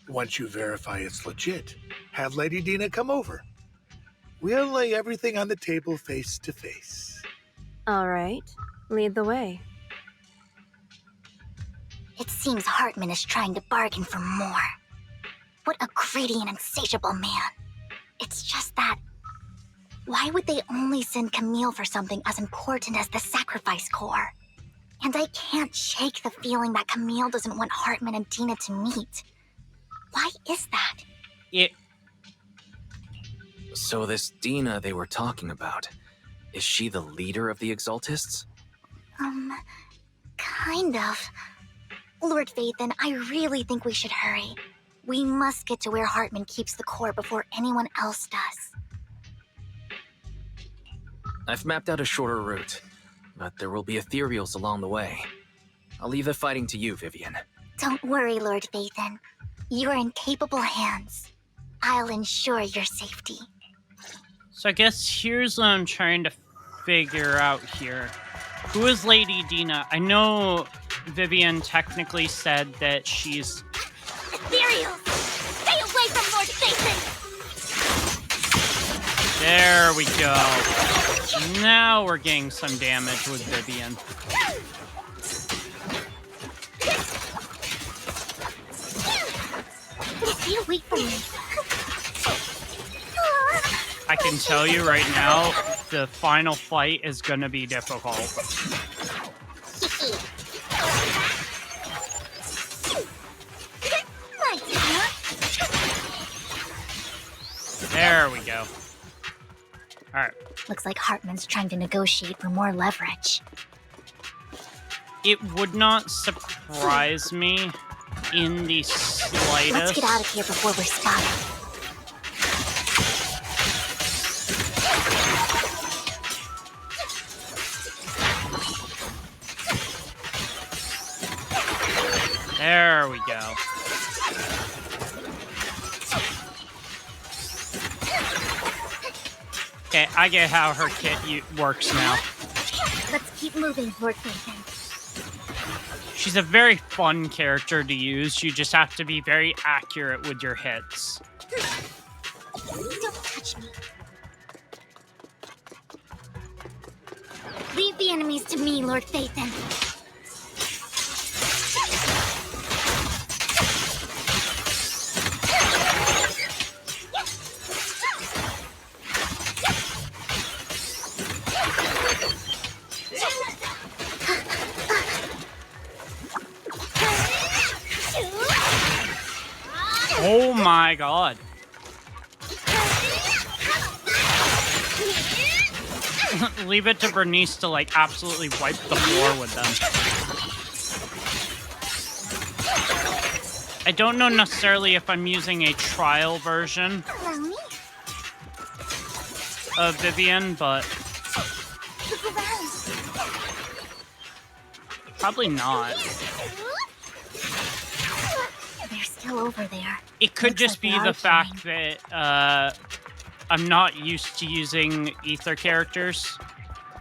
Once you verify it's legit, have Lady Dina come over. We'll lay everything on the table face to face. All right, lead the way. It seems Hartman is trying to bargain for more. What a greedy and insatiable man. It's just that... why would they only send Camille for something as important as the sacrifice core? And I can't shake the feeling that Camille doesn't want Hartman and Dina to meet. Why is that? So this Dina they were talking about, is she the leader of the Exaltists? Kind of. Lord Vathan, I really think we should hurry. We must get to where Hartman keeps the core before anyone else does. I've mapped out a shorter route, but there will be ethereals along the way. I'll leave the fighting to you, Vivian. Don't worry, Lord Vathan. You are in capable hands. I'll ensure your safety. So I guess here's what I'm trying to figure out here. Who is Lady Dina? I know Vivian technically said that she's... Ethereal! Stay away from Lord Vathan! There we go. Now we're getting some damage with Vivian. Stay away from me. I can tell you right now, the final fight is gonna be difficult. There we go. Alright. Looks like Hartman's trying to negotiate for more leverage. It would not surprise me in the slightest. Let's get out of here before we're spotted. There we go. Okay, I get how her kit works now. Let's keep moving, Lord Vathan. She's a very fun character to use. You just have to be very accurate with your hits. Don't touch me. Leave the enemies to me, Lord Vathan. Oh my god. Leave it to Bernice to like absolutely wipe the floor with them. I don't know necessarily if I'm using a trial version of Vivian, but probably not. They're still over there. It could Looks just like be they the are fact that I'm not used to using ether characters.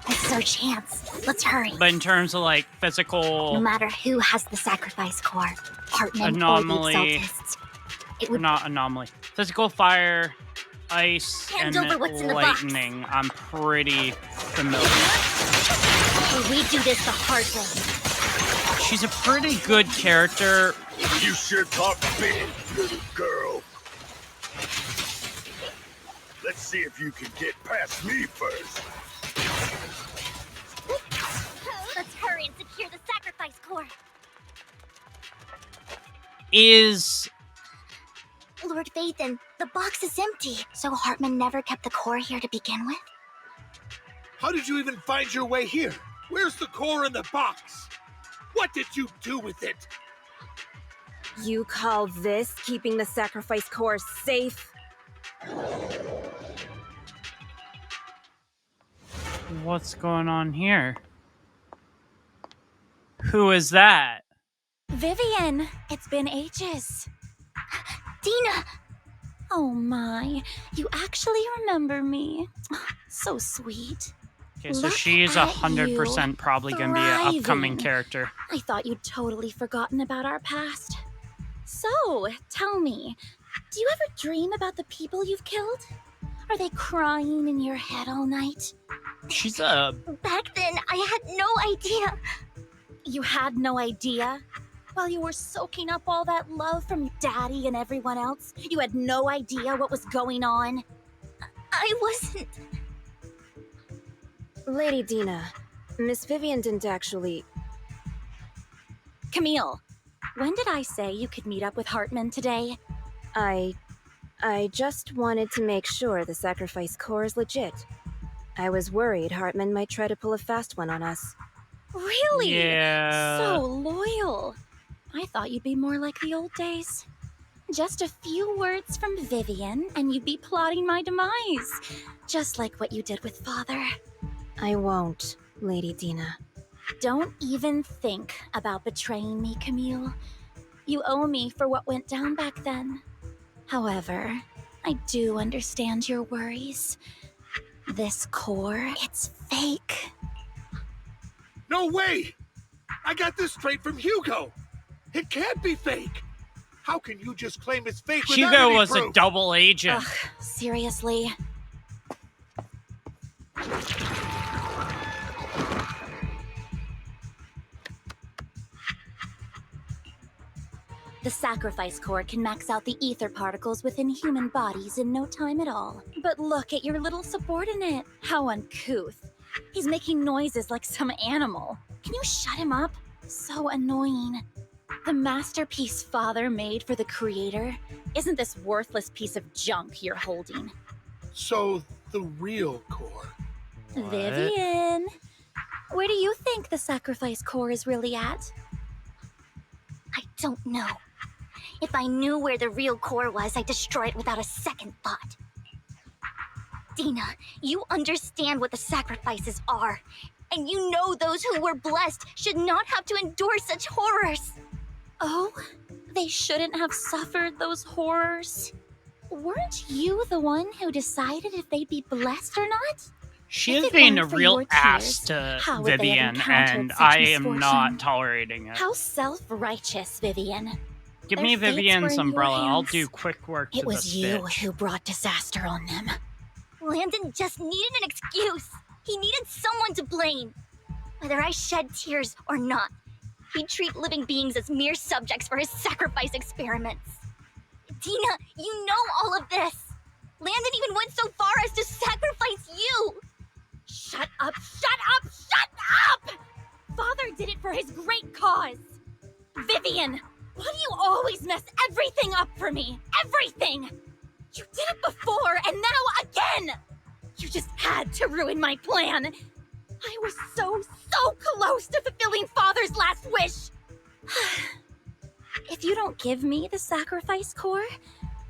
Let's search hands. Let's hurry. But in terms of like No physical matter who has the sacrifice core, Hartman Anomaly. or the Exaltists, it would not anomaly. Physical fire, ice, Hand and over what's in the box. lightning. I'm pretty familiar. we do this the hard way. She's a pretty good character. You sure talk big, little girl. Let's see if you can get past me first. Let's hurry and secure the sacrifice core. Is Lord Vathan, the box is empty. So Hartman never kept the core here to begin with? How did you even find your way here? Where's the core in the box? What did you do with it? You call this keeping the sacrifice core safe? what's going on here? Who is that? Vivian, it's been ages. Dina! Oh my, you actually remember me. So sweet. Okay, so Look she's at 100% you, probably gonna be an upcoming thriving. character. I thought you'd totally forgotten about our past. So, tell me, do you ever dream about the people you've killed? Are they crying in your head all night? She's a... Back then, I had no idea. You had no idea? While you were soaking up all that love from Daddy and everyone else, you had no idea what was going on? I wasn't. Lady Dina, Miss Vivian didn't actually... Camille, when did I say you could meet up with Hartman today? I just wanted to make sure the sacrifice core is legit. I was worried Hartman might try to pull a fast one on us. Really? Yeah. So loyal. I thought you'd be more like the old days. Just a few words from Vivian, and you'd be plotting my demise. Just like what you did with Father. I won't, Lady Dina. Don't even think about betraying me, Camille. You owe me for what went down back then. However, I do understand your worries. This core, it's fake. No way! I got this straight from Hugo. It can't be fake. How can you just claim it's fake without Hugo any was proof? a double agent. Ugh, seriously? The sacrifice core can max out the ether particles within human bodies in no time at all. But look at your little subordinate. How uncouth. He's making noises like some animal. Can you shut him up? So annoying. The masterpiece Father made for the creator isn't this worthless piece of junk you're holding. So, the real core. What? Vivian, where do you think the sacrifice core is really at? I don't know. If I knew where the real core was, I'd destroy it without a second thought. Dina, you understand what the sacrifices are. And you know those who were blessed should not have to endure such horrors. Oh, they shouldn't have suffered those horrors. Weren't you the one who decided if they'd be blessed or not? She If is it being a weren't for real your ass tears, to how would they have Vivian, encountered and such I am misfortune? not tolerating it. How self-righteous, Vivian. Give Their me fates were Vivian's in your umbrella. I'll hands. do quick work to It was this you bitch. who brought disaster on them. Landon just needed an excuse. He needed someone to blame. Whether I shed tears or not, he'd treat living beings as mere subjects for his sacrifice experiments. Dina, you know all of this. Landon even went so far as to sacrifice you. Shut up! Shut up! Shut up! Father did it for his great cause. Vivian, why do you always mess everything up for me? Everything! You did it before, and now again! You just had to ruin my plan. I was so close to fulfilling Father's last wish. If you don't give me the sacrifice core,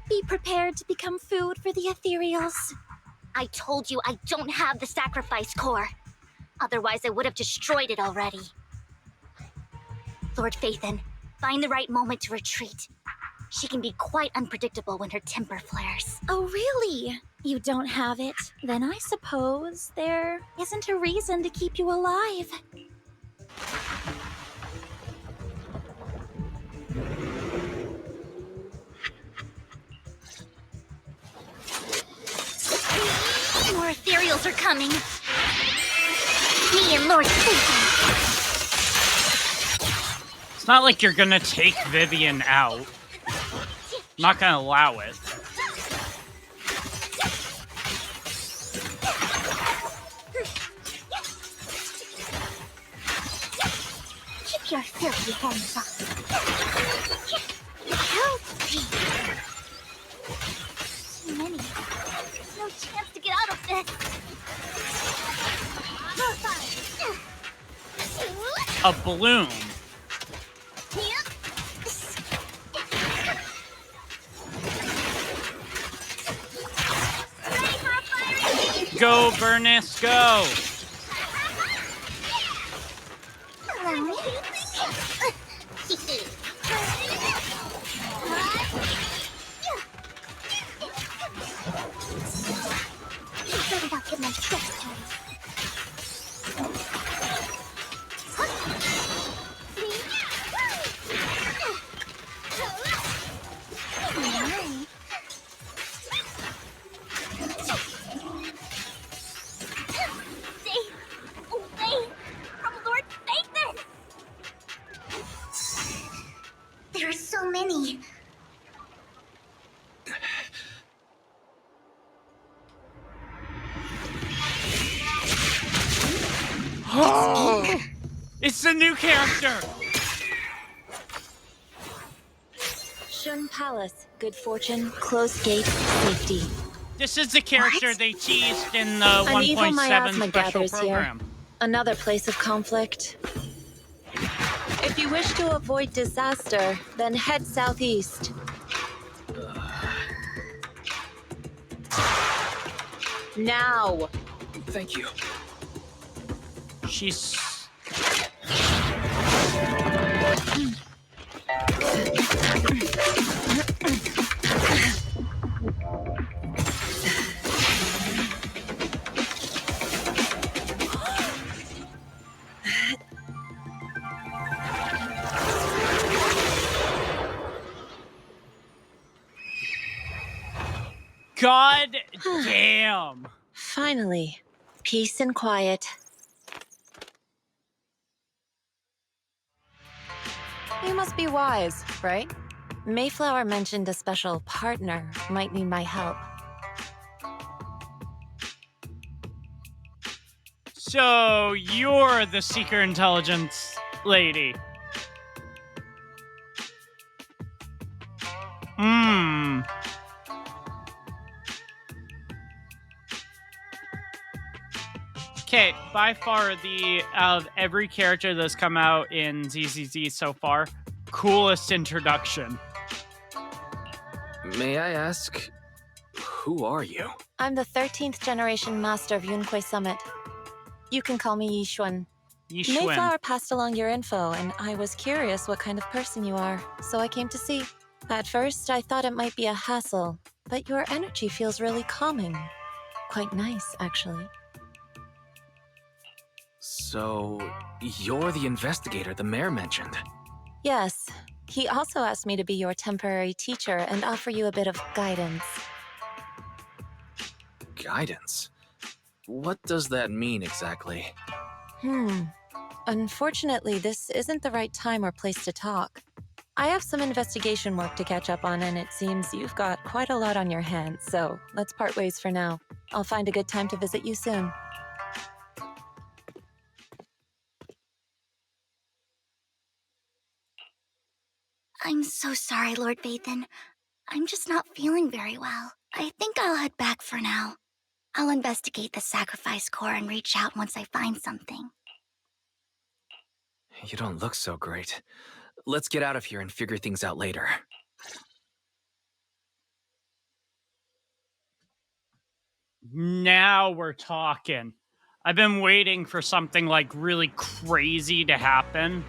be prepared to become food for the ethereals. I told you I don't have the sacrifice core. Otherwise, I would have destroyed it already. Lord Vathan, find the right moment to retreat. She can be quite unpredictable when her temper flares. Oh, really? you don't have it, then I suppose there isn't a reason to keep you alive. More ethereals are coming. Me and Lord Satan. It's not like you're gonna take Vivian out. I'm not gonna allow it. Keep your filthy hands off. Help me. Too many. No chance to get out of this. A balloon. Go, Burnus, go! There are so many. It's the new character! Shun Palace, good fortune, closed gate, safety. This is the character they teased in the An evil 1.7 miasma special gathers program. here. Another place of conflict. If you wish to avoid disaster, then head southeast. Now! Thank you. She's... God damn! Finally, peace and quiet. You must be wise, right? Mayflower mentioned a special partner might need my help. So, you're the Seeker Intelligence lady. Okay, by far of every character that's come out in ZZZ so far, coolest introduction. May I ask, who are you? I'm the 13th generation master of Yunquei Summit. You can call me Yishuan. Mayflower passed along your info, and I was curious what kind of person you are, so I came to see. At first, I thought it might be a hassle, but your energy feels really calming. Quite nice, actually. So, you're the investigator the mayor mentioned. Yes. He also asked me to be your temporary teacher and offer you a bit of guidance. Guidance? What does that mean exactly? Unfortunately, this isn't the right time or place to talk. I have some investigation work to catch up on, and it seems you've got quite a lot on your hands, so let's part ways for now. I'll find a good time to visit you soon. I'm so sorry, Lord Vathan. I'm just not feeling very well. I think I'll head back for now. I'll investigate the sacrifice core and reach out once I find something. You don't look so great. Let's get out of here and figure things out later. Now we're talking. I've been waiting for something like really crazy to happen.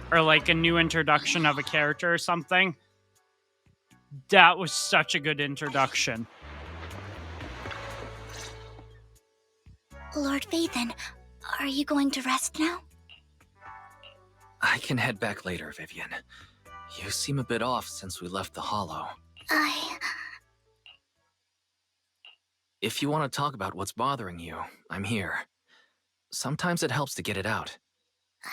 Or like a new introduction of a character or something. That was such a good introduction. Lord Vathan, are you going to rest now? I can head back later, Vivian. You seem a bit off since we left the Hollow. If you want to talk about what's bothering you, I'm here. Sometimes it helps to get it out.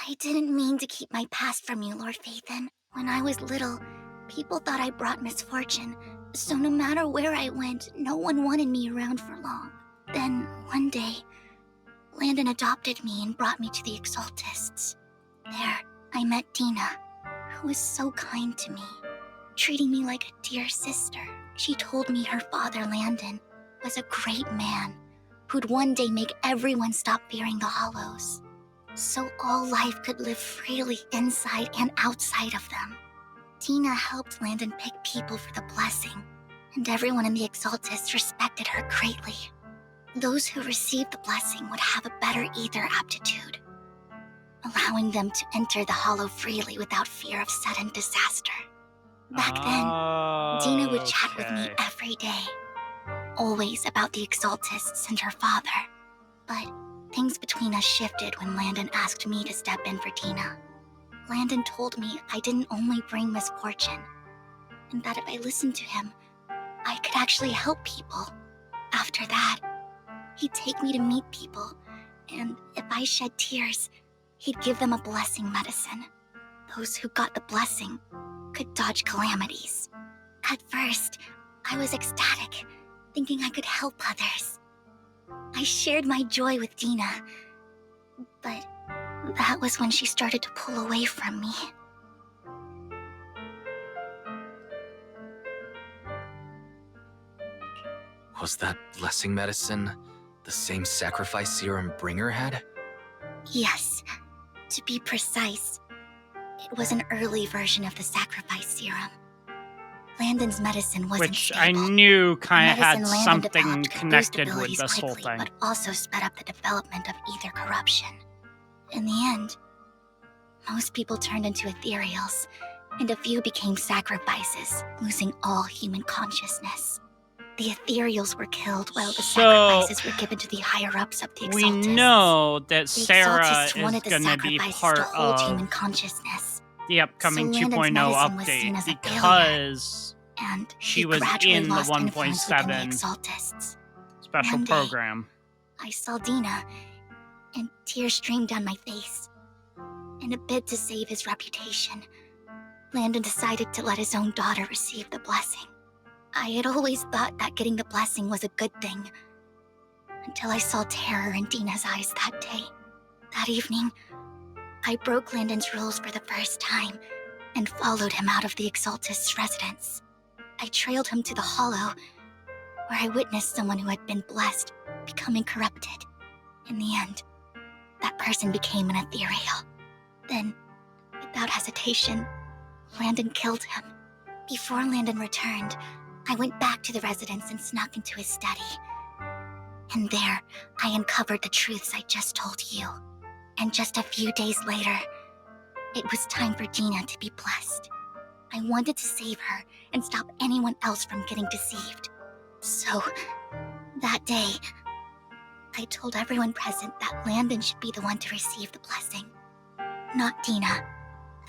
I didn't mean to keep my past from you, Lord Vathan. When I was little, people thought I brought misfortune, so no matter where I went, no one wanted me around for long. Then, one day, Landon adopted me and brought me to the Exaltists. There, I met Dina, who was so kind to me, treating me like a dear sister. She told me her father, Landon, was a great man who'd one day make everyone stop fearing the Hollows, so all life could live freely inside and outside of them. Dina helped Landon pick people for the blessing, and everyone in the Exaltists respected her greatly. Those who received the blessing would have a better ether aptitude, allowing them to enter the Hollow freely without fear of sudden disaster. Back then, Dina would chat with me every day, always about the Exaltists and her father. But things between us shifted when Landon asked me to step in for Dina. Landon told me I didn't only bring misfortune, and that if I listened to him, I could actually help people. After that, he'd take me to meet people, and if I shed tears, he'd give them a blessing medicine. Those who got the blessing could dodge calamities. At first, I was ecstatic, thinking I could help others. I shared my joy with Dina, but that was when she started to pull away from me. Was that blessing medicine the same sacrifice serum Bringer had? Yes. To be precise, it was an early version of the sacrifice serum. Landon's medicine wasn't Which stable. I knew kind of had Medicine Landon something developed could connected boost with abilities this whole quickly, thing. but also sped up the development of ether corruption. In the end, most people turned into ethereals, and a few became sacrifices, losing all human consciousness. The ethereals were killed while the sacrifices were given to the higher-ups of the Exaltists. We know that The Sarah Exaltists is wanted the going to be sacrifices part to hold of human consciousness. the upcoming So 2.0 Landon's medicine was seen update as a because and she he was gradually in the lost influence within the 1.7 Exaltists. special One day, program. I saw Dina, and tears streamed down my face. In a bid to save his reputation, Landon decided to let his own daughter receive the blessing. I had always thought that getting the blessing was a good thing, until I saw terror in Dina's eyes that day. That evening, I broke Landon's rules for the first time and followed him out of the Exaltist's residence. I trailed him to the Hollow, where I witnessed someone who had been blessed becoming corrupted. In the end, that person became an ethereal. Then, without hesitation, Landon killed him. Before Landon returned, I went back to the residence and snuck into his study. And there, I uncovered the truths I just told you. And just a few days later, it was time for Dina to be blessed. I wanted to save her and stop anyone else from getting deceived. So, that day, I told everyone present that Landon should be the one to receive the blessing, not Dina.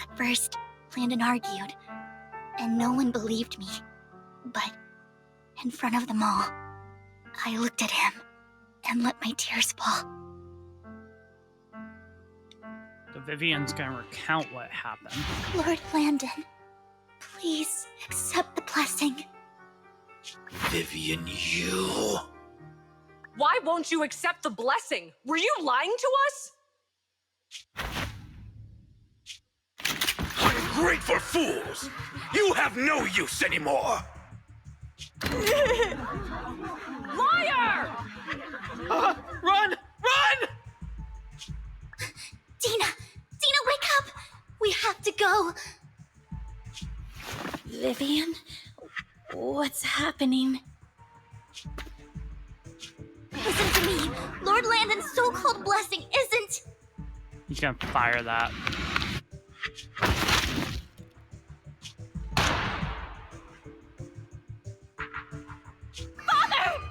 At first, Landon argued, and no one believed me. But, in front of them all, I looked at him and let my tears fall. So Vivian's gonna recount what happened. Lord Landon, please accept the blessing. Vivian, you... Why won't you accept the blessing? Were you lying to us? Ungrateful fools! You have no use anymore! Liar! Run! Run! Dina! Dina, wake up! We have to go! Vivian? What's happening? Listen to me! Lord Landon's so-called blessing isn't... He's gonna fire that. Father!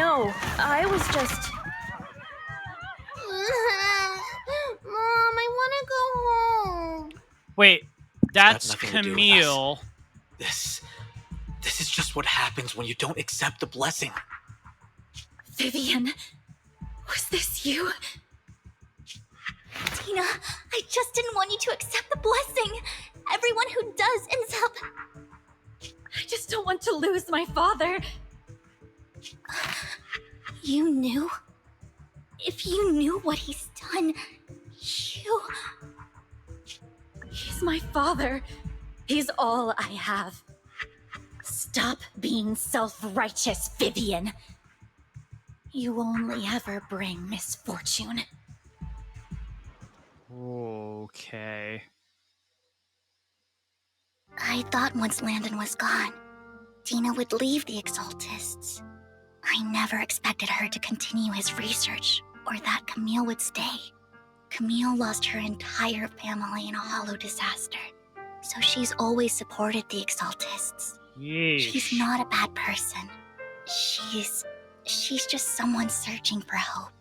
no, I was just... Mom, I want to go home. Wait, that's nothing to do with Camille. This is just what happens when you don't accept the blessing. Vivian, was this you? Tina, I just didn't want you to accept the blessing. Everyone who does ends up... I just don't want to lose my father. You knew? If you knew what he's done, you... He's my father. He's all I have. Stop being self-righteous, Vivian. You only ever bring misfortune. Okay. I thought once Landon was gone, Dina would leave the Exaltists. I never expected her to continue his research, or that Camille would stay. Camille lost her entire family in a hollow disaster, so she's always supported the Exaltists. Yeesh. She's not a bad person. She's just someone searching for hope.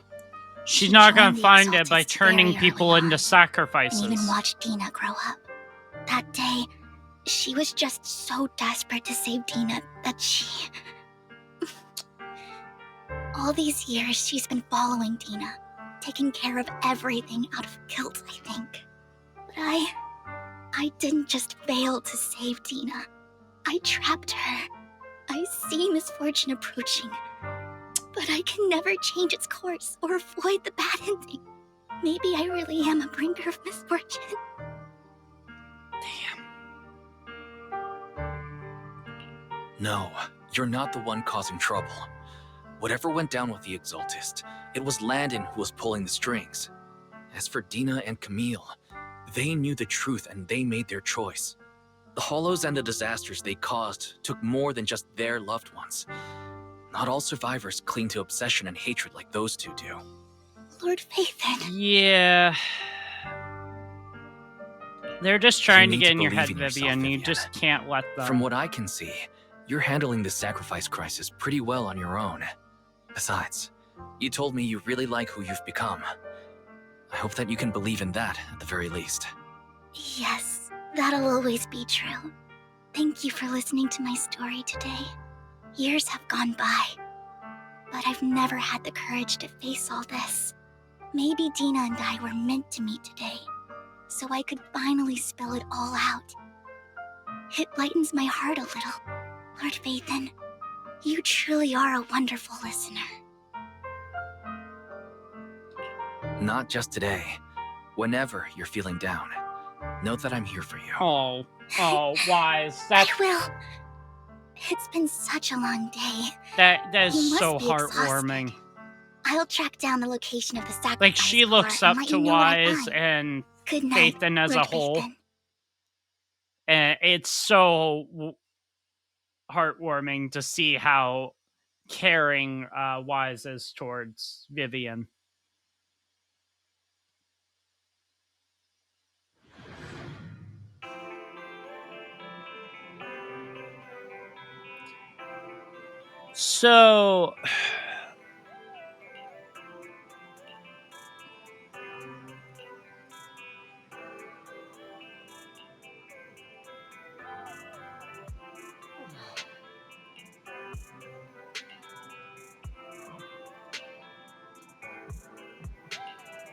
She's She not gonna joined the find it by Exaltists turning very people early into on, sacrifices. and even watched Dina grow up. That day, she was just so desperate to save Dina that she... All these years, she's been following Dina, taking care of everything out of guilt, I think. But I didn't just fail to save Dina. I trapped her. I see misfortune approaching, but I can never change its course or avoid the bad ending. Maybe I really am a bringer of misfortune. No, you're not the one causing trouble. Whatever went down with the Exaltist, it was Landon who was pulling the strings. As for Dina and Camille, they knew the truth and they made their choice. The hollows and the disasters they caused took more than just their loved ones. Not all survivors cling to obsession and hatred like those two do. Lord Phaethon. Yeah. They're just trying to need get to in your head, believe in yourself, Vivian. You Vivian. just can't let them. From what I can see, you're handling this sacrifice crisis pretty well on your own. Besides, you told me you really like who you've become. I hope that you can believe in that at the very least. Yes, that'll always be true. Thank you for listening to my story today. Years have gone by, but I've never had the courage to face all this. Maybe Dina and I were meant to meet today, so I could finally spill it all out. It lightens my heart a little. Lord Phaethon, you truly are a wonderful listener. Not just today. Whenever you're feeling down, know that I'm here for you. Oh, Wise. I will. It's been such a long day. That You is must so be heartwarming. I'll track down the location of the sacrifice. Like, she looks core up and let to you know what I Wise find. and Good night, Phaethon as a Lord whole. Phaethon. And it's so heartwarming to see how caring Wise is towards Vivian. So...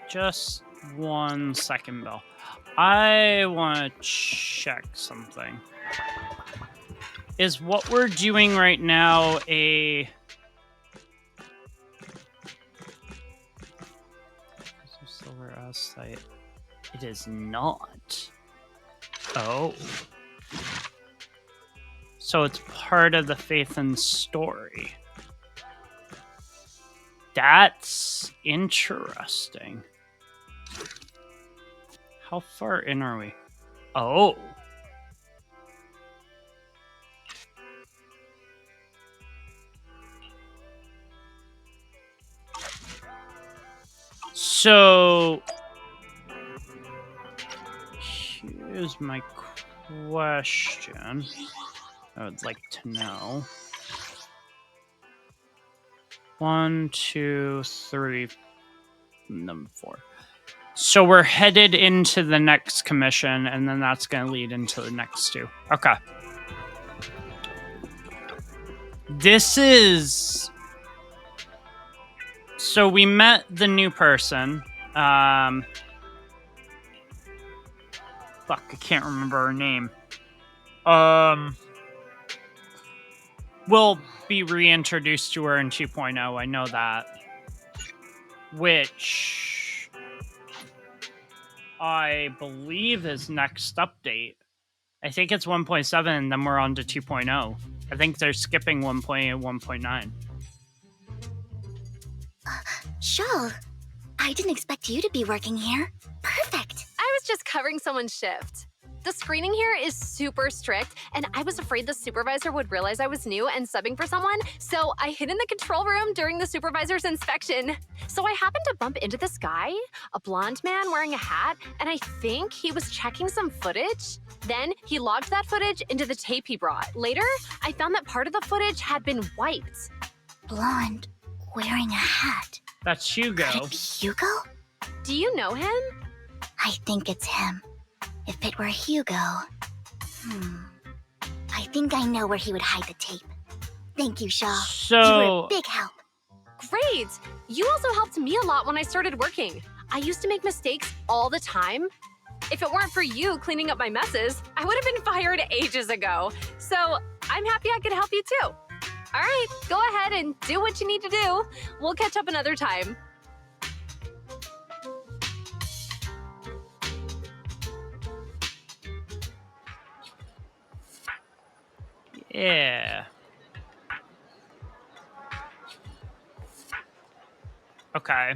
Just 1 second, Bill. I want to check something. Is what we're doing right now a... Silver S site? It is not. Oh. So it's part of the Phaethon story. That's interesting. How far in are we? Oh. So, here's my question. I would like to know. 1, 2, 3, number 4. So we're headed into the next commission, and then that's going to lead into the next 2. Okay. This is... So we met the new person. Fuck, I can't remember her name. We'll be reintroduced to her in 2.0, I know that. Which I believe is next update. I think it's 1.7 and then we're on to 2.0. I think they're skipping 1.8 and 1.9. Shul, I didn't expect you to be working here. Perfect. I was just covering someone's shift. The screening here is super strict, and I was afraid the supervisor would realize I was new and subbing for someone, so I hid in the control room during the supervisor's inspection. So I happened to bump into this guy, a blonde man wearing a hat, and I think he was checking some footage. Then he logged that footage into the tape he brought. Later, I found that part of the footage had been wiped. Blonde, wearing a hat. That's Hugo. Could it be Hugo? Do you know him? I think it's him. If it were Hugo... I think I know where he would hide the tape. Thank you, Shaw. You were a big help. Great! You also helped me a lot when I started working. I used to make mistakes all the time. If it weren't for you cleaning up my messes, I would have been fired ages ago. So I'm happy I could help you too. All right, go ahead and do what you need to do. We'll catch up another time. Yeah. Okay.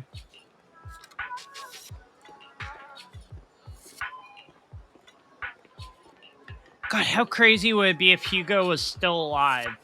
God, how crazy would it be if Hugo was still alive?